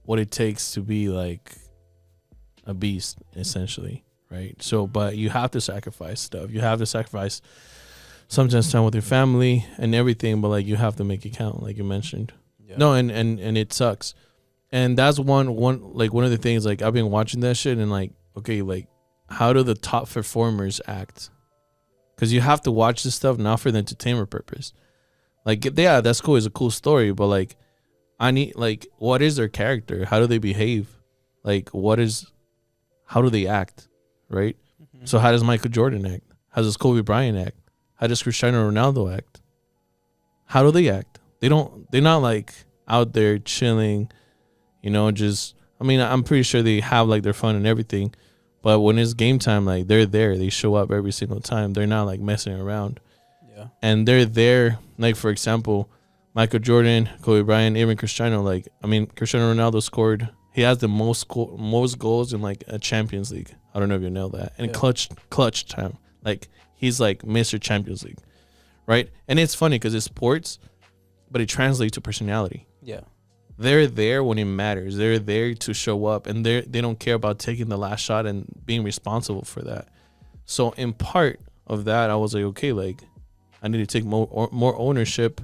what it takes to be like a beast, essentially, right? So, but you have to sacrifice stuff. You have to sacrifice sometimes time with your family and everything, but like you have to make it count, like you mentioned. Yeah. No, and it sucks. And that's one of the things, like I've been watching that shit and like, okay, like how do the top performers act? Because you have to watch this stuff not for the entertainment purpose. Like, yeah, that's cool. It's a cool story, but like, I need, like, what is their character? How do they behave? Like, how do they act? Right? Mhm. So how does Michael Jordan act? How does Kobe Bryant act? How does Cristiano Ronaldo act? How do they act? They're not like out there chilling, you know, just, I mean, I'm pretty sure they have like their fun and everything, but when it's game time, like they're there, they show up every single time. They're not like messing around. Yeah. And they're there, like, for example, Michael Jordan, Kobe Bryant, even Cristiano, like, I mean, Cristiano Ronaldo he has the most goals in like a Champions League. I don't know if you know that. And Yeah. clutch time. Like, he's like Mr. Champions League, right? And it's funny because it's sports, but it translates to personality. Yeah. They're there when it matters. They're there to show up, and they don't care about taking the last shot and being responsible for that. So in part of that, I was like, okay, like I need to take more ownership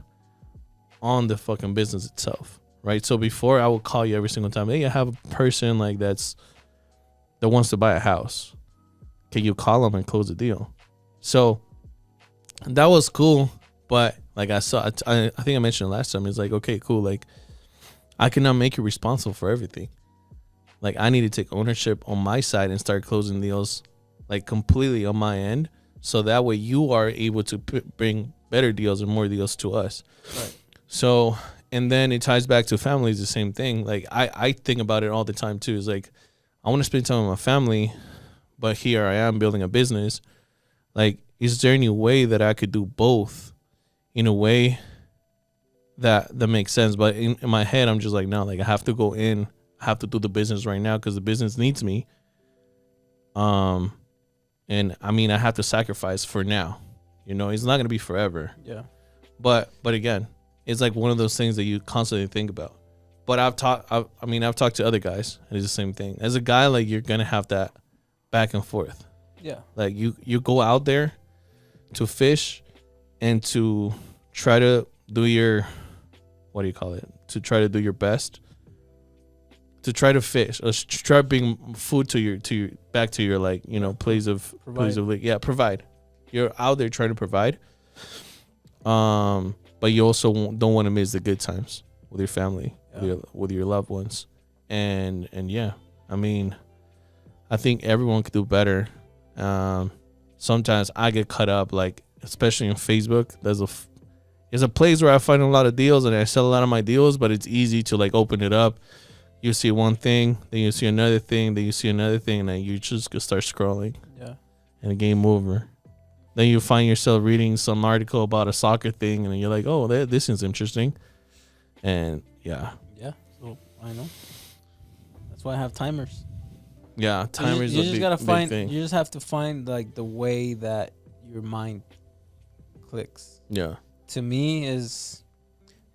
on the fucking business itself, right? So before I would call you every single time, hey, I have a person like that wants to buy a house. Can you call them and close the deal? So that was cool, but like I think I mentioned last time, it's like, okay, cool, like I cannot make you responsible for everything. Like I need to take ownership on my side and start closing deals like completely on my end, so that way you are able to bring better deals and more deals to us. Right. So, and then it ties back to families, the same thing. Like I think about it all the time too. Is like I want to spend time with my family, but here I am building a business. Like, is there any way that I could do both in a way that makes sense? But in my head, I'm just like, no, like I have to go in, I have to do the business right now because the business needs me. And I mean, I have to sacrifice for now. You know, it's not gonna be forever. Yeah. But again, it's like one of those things that you constantly think about. But I've talked to other guys, and it's the same thing. As a guy, like you're gonna have that back and forth. Yeah. Like you go out there to fish and to try to do your, what do you call it? To try to do your best. To try to fish, or try to bring food to your back to your, like, you know, place of provide. You're out there trying to provide. But you also don't want to miss the good times with your family, with your loved ones, and yeah, I mean, I think everyone could do better. Sometimes I get caught up, like especially on Facebook. There's a place where I find a lot of deals and I sell a lot of my deals, but it's easy to like open it up. You see one thing, then you see another thing, then you see another thing, and then you just start scrolling. Yeah. And the game over. Then you find yourself reading some article about a soccer thing, and then you're like, oh, this is interesting. And yeah. Yeah. So I know. That's why I have timers. Yeah, timers. You just gotta find. Thing. You just have to find like the way that your mind clicks. Yeah. To me, is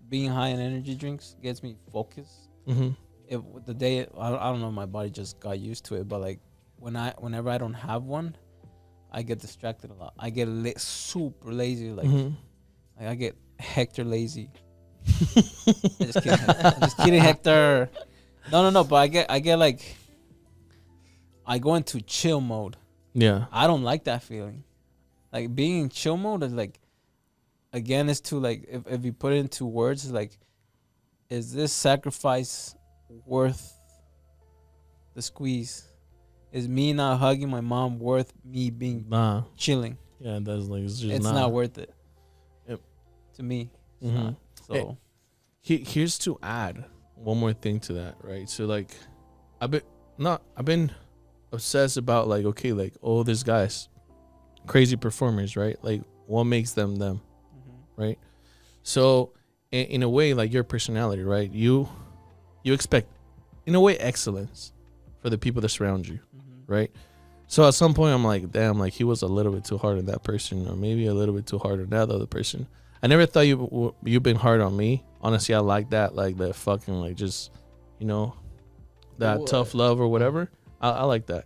being high in energy drinks gets me focused. Mm-hmm. I don't know, my body just got used to it, but like whenever I don't have one, I get distracted a lot. I get super lazy, like I get Hector lazy. Just kidding, Hector. No, but I get like, I go into chill mode. Yeah. I don't like that feeling. Like being in chill mode is like, again, it's to like, if you put it into words, it's like, is this sacrifice worth the squeeze? Is me not hugging my mom worth me being chilling? Yeah, that's like, it's just not worth it. Yep. To me, it's Mm-hmm. not. So here's to add one more thing to that, right? So like, I've been obsessed about like, okay, like, oh, these guys, crazy performers, right? Like, what makes them, right? So in a way, like your personality, right? You expect, in a way, excellence for the people that surround you, right? So at some point, I'm like, damn, like he was a little bit too hard on that person, or maybe a little bit too hard on that other person. I never thought you've been hard on me. Honestly, I like that, like the fucking, like, just, you know, that tough love or whatever. I like that.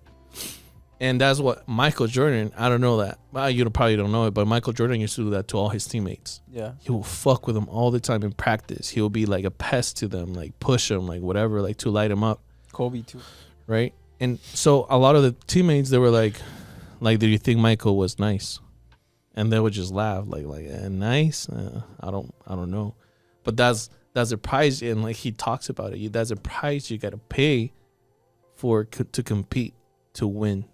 And that's what Michael Jordan, I don't know that. Well, you probably don't know it, but Michael Jordan used to do that to all his teammates. Yeah. He will fuck with them all the time in practice. He'll be like a pest to them, like push them, like whatever, like to light them up. Kobe too. Right? And so a lot of the teammates, they were like, do you think Michael was nice? And they would just laugh, like nice? I don't know. But that's a price, and like he talks about it. That's a price you got to pay to compete, to win.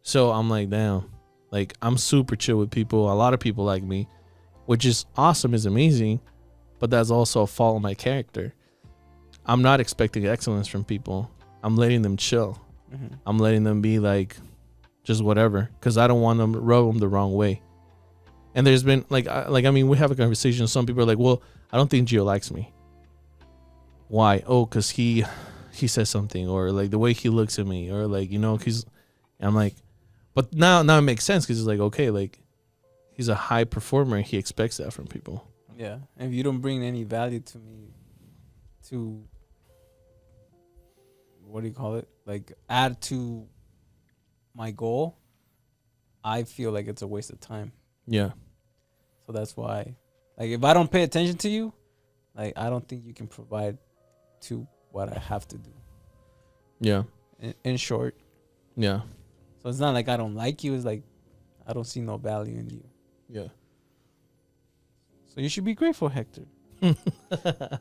So I'm like, damn, like I'm super chill with people. A lot of people like me, which is awesome, is amazing, but that's also a fault of my character. I'm not expecting excellence from people. I'm letting them chill. I'm letting them be like, just whatever, because I don't want them to rub them the wrong way. And there's been I mean, we have a conversation. Some people are like, well, I don't think Gio likes me. Why? Oh, because he says something, or like the way he looks at me, or like, you know, I'm like, but now it makes sense, because it's like, okay, like he's a high performer. He expects that from people. Yeah. If you don't bring any value to me, to what do you call it? Like add to my goal, I feel like it's a waste of time. Yeah. So that's why, like, if I don't pay attention to you, like, I don't think you can provide to what I have to do. Yeah. In short. Yeah. So it's not like I don't like you. It's like I don't see no value in you. Yeah. So you should be grateful, Hector.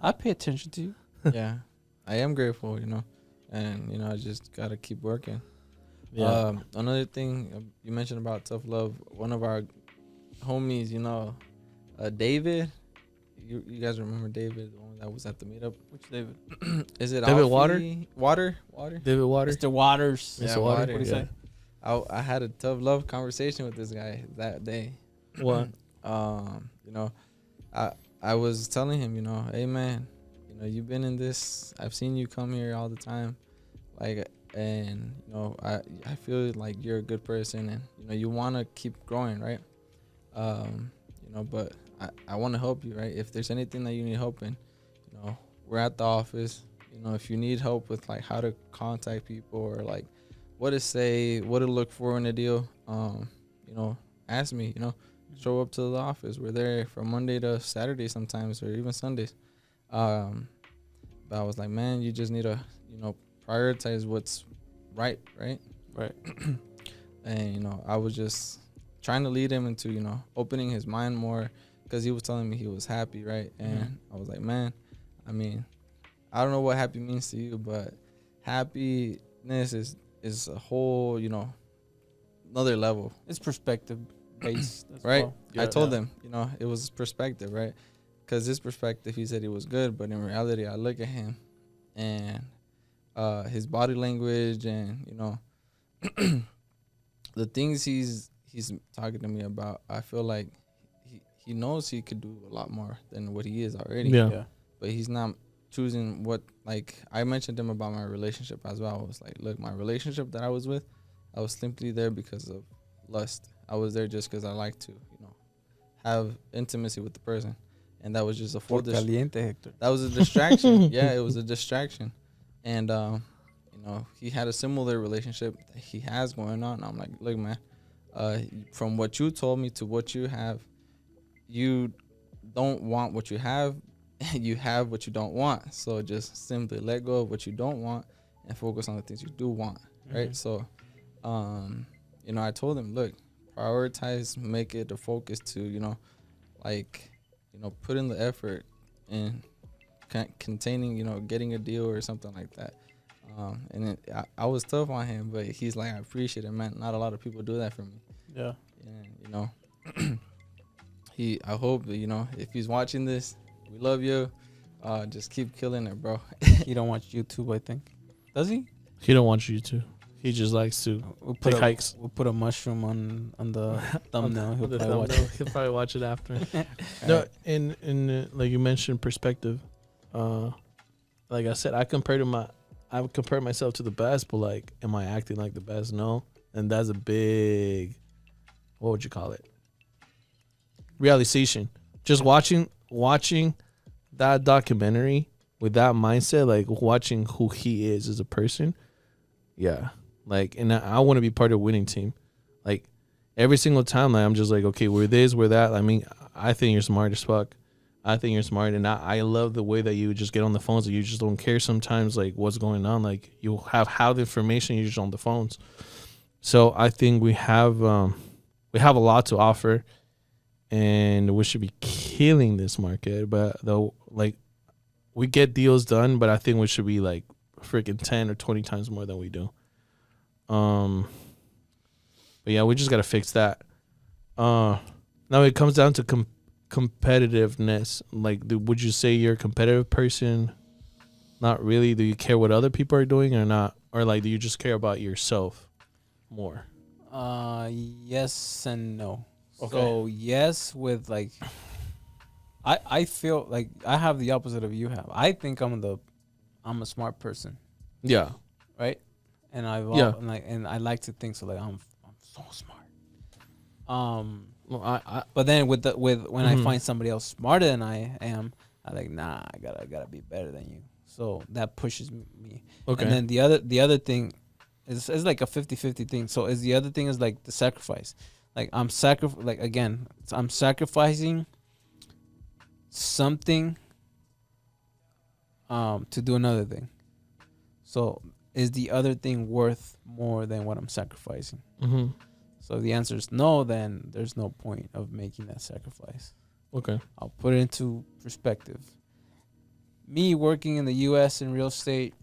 I pay attention to you. Yeah, I am grateful, and I just gotta keep working. Yeah. Another thing you mentioned about tough love. One of our homies, David. You guys remember David, the one that was at the meetup? Which David? Is it David Water? Water? David Waters. Mr. Waters. Mr. Yeah, Water. Water. What do you say? I had a tough love conversation with this guy that day. What? I was telling him, hey man, you've been in this. I've seen you come here all the time, like, and I feel like you're a good person, and you want to keep growing, right? But I want to help you, right? If there's anything that you need help in, we're at the office. If you need help with like how to contact people or like what to say, what to look for in a deal, ask me. Show up to the office. We're there from Monday to Saturday sometimes, or even Sundays. But I was like, man, you just need to, prioritize what's right. And I was just trying to lead him into, opening his mind more, because he was telling me he was happy, right? And I was like, man, I mean, I don't know what happy means to you, but happiness is a whole, another level. It's perspective based, right? Well. I told him, it was perspective, right? Because his perspective, he said he was good, but in reality, I look at him and his body language and the things he's talking to me about. I feel like he knows he could do a lot more than what he is already. Yeah. But he's not choosing what. Like I mentioned to him about my relationship as well. I was like, look, my relationship that I was with, I was simply there because of lust. I was there just because I like to, have intimacy with the person, and that was just a full caliente, Hector. That was a distraction. Yeah, it was a distraction, and he had a similar relationship that he has going on. I'm like, look, man, from what you told me to what you have, you don't want what you have, and you have what you don't want. So just simply let go of what you don't want and focus on the things you do want, right? So, I told him, look, prioritize, make it a focus to, put in the effort in containing, getting a deal or something like that. And I was tough on him, but he's like, I appreciate it, man. Not a lot of people do that for me. Yeah. And, I hope, if he's watching this, we love you. Just keep killing it, bro. He don't watch YouTube, I think. Does he? He don't want you to. He just likes to take hikes. We'll put a mushroom on the thumbnail. He'll probably watch it after. No, in like you mentioned, perspective. Like I said, I compare myself to the best, but like, am I acting like the best? No, and that's a big, what would you call it? Realization. Just watching that documentary with that mindset, like watching who he is as a person. Yeah. Like, and I want to be part of a winning team. Like, every single time, like, I'm just like, okay, we're this, we're that. I mean, I think you're smart as fuck. I think you're smart. And I love the way that you just get on the phones. Like, you just don't care sometimes, like, what's going on. Like, you have the information, you're just on the phones. So I think we have a lot to offer. And we should be killing this market. But, though, like, we get deals done, but I think we should be, like, freaking 10 or 20 times more than we do. But yeah, we just gotta fix that. Now it comes down to competitiveness. Like, would you say you're a competitive person? Not really. Do you care what other people are doing or not? Or like, do you just care about yourself more? Yes and no. Okay. So yes, with like, I feel like I have the opposite of you have. I think I'm a smart person. Yeah. Right. And Yeah. and I like to think so. Like I'm so smart. Well, I But then with when I Mhm. find somebody else smarter than I am, I like, nah, I gotta be better than you. So that pushes me. okay. And then the other thing is like a 50-50 thing. So is the other thing is like the sacrifice. Like I'm sacrificing something to do another thing. So is the other thing worth more than what I'm sacrificing? Mhm. So if the answer is no, then there's no point of making that sacrifice. Okay. I'll put it into perspective. Me working in the US in real estate,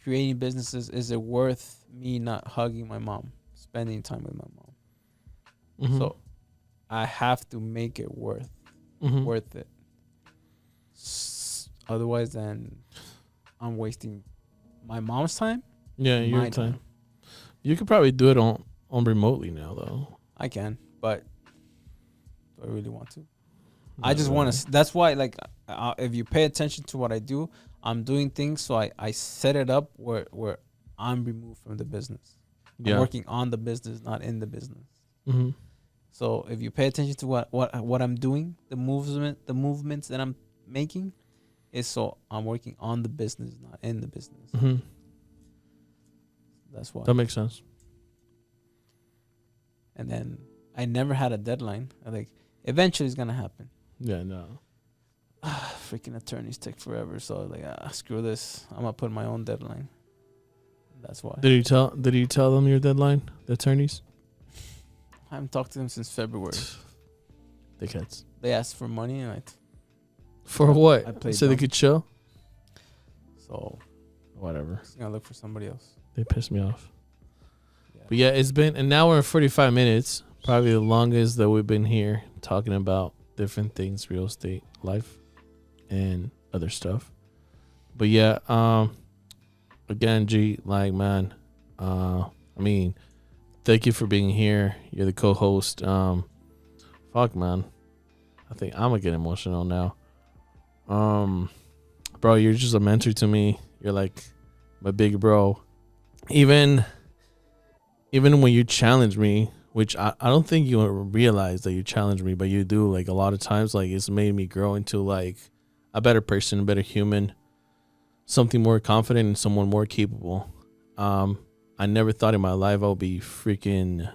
creating businesses, is it worth me not hugging my mom, spending time with my mom? Mhm. So I have to make it worth Mhm. it. Otherwise, then I'm wasting my mom's time Yeah, and your my time. time. You could probably do it on remotely now though. I can, but do I really want to? I Not just want really. to. That's why, like, if you pay attention to what I do, I'm doing things so I set it up where I'm removed from the business. I'm Yeah. working on the business, not in the business. Mhm. So if you pay attention to what I'm doing, the movements that I'm making, is so I'm working on the business, not in the business. Mhm. That's why. That makes sense. And then I never had a deadline. Like, eventually it's gonna happen. Yeah. No. Freaking attorneys take forever. So like, screw this. I'm gonna put my own deadline. That's why. Did you tell them your deadline, the attorneys? I haven't talked to them since February. Dickheads. They asked for money, and For I what? played So they dumb. could chill. so Whatever. I'm just gonna look for somebody else. They pissed me off. Yeah. But yeah, it's been, and now we're at 45 minutes. Probably the longest that we've been here talking about different things, real estate, life, and other stuff. But yeah, again, G, like, man, I mean, thank you for being here. You're the co-host. Fuck, man, I think I'm gonna get emotional now. Bro, you're just a mentor to me. You're like my big bro. Even when you challenge me, which I don't think you realize that you challenge me, but you do, like, a lot of times, like, it's made me grow into like a better person, a better human, something more confident and someone more capable. I never thought in my life I would be freaking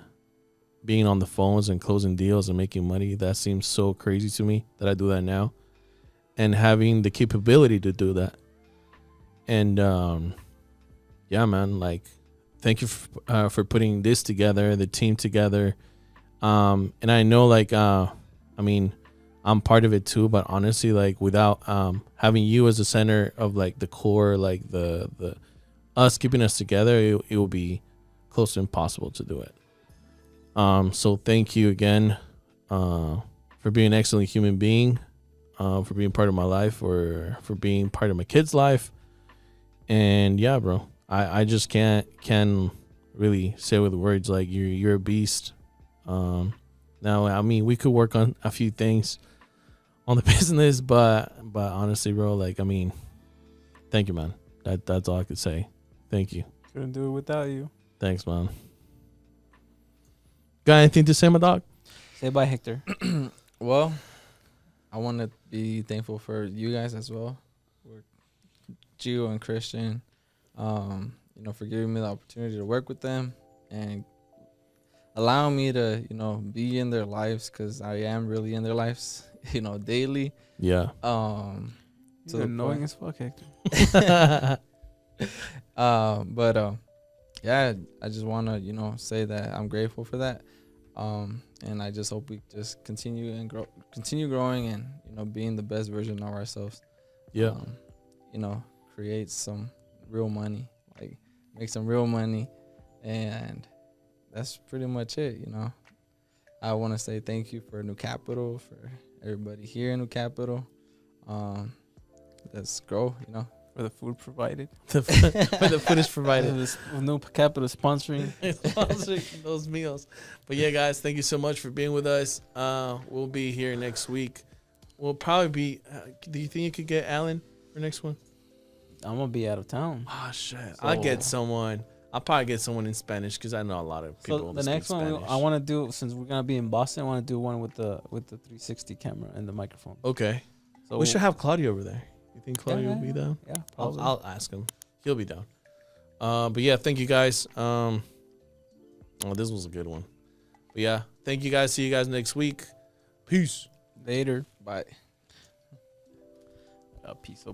being on the phones and closing deals and making money. That seems so crazy to me that I do that now, and having the capability to do that. And yeah, man, like, thank you for putting this together, the team together. And I know, like, I mean, I'm part of it too, but honestly, like, without having you as the center of, like, the core, like the us keeping us together, it will be close to impossible to do it. So thank you again for being an excellent human being, for being part of my life, or for being part of my kid's life. And yeah, bro, I just can really say with words, like, you're a beast. Now, I mean, we could work on a few things on the business, but honestly, bro, like, I mean, thank you, man. That's all I could say. Thank you. Couldn't do it without you. Thanks, man. Got anything to say, my dog? Say bye, Hector. Well, I want to be thankful for you guys as well, for Gio and Christian, for giving me the opportunity to work with them and allowing me to, be in their lives, because I am really in their lives, daily. Yeah. You're annoying as fuck, Hector. Yeah, I just want to, say that I'm grateful for that. And I just hope we just continue growing and, being the best version of ourselves. Yeah. Create some real money, like make some real money. And that's pretty much it. I want to say thank you for New Capital, for everybody here in New Capital. Let's grow, For the food provided. For the food is provided. With New Capital sponsoring. Sponsoring those meals. But yeah, guys, thank you so much for being with us. We'll be here next week. We'll probably be. Do you think you could get Alan for next one? I'm gonna be out of town. Oh shit! So- I'll get someone. I'll probably get someone in Spanish because I know a lot of people. So that the speak next one Spanish. I want to do, since we're gonna be in Boston, I want to do one with the 360 camera and the microphone. Okay. So We should have Claudio over there. You think Claudio yeah, will be down? Yeah, probably. I'll ask him. He'll be down. But yeah, thank you guys. Oh, this was a good one. But yeah, thank you guys. See you guys next week. Peace. Later. Bye. Peace.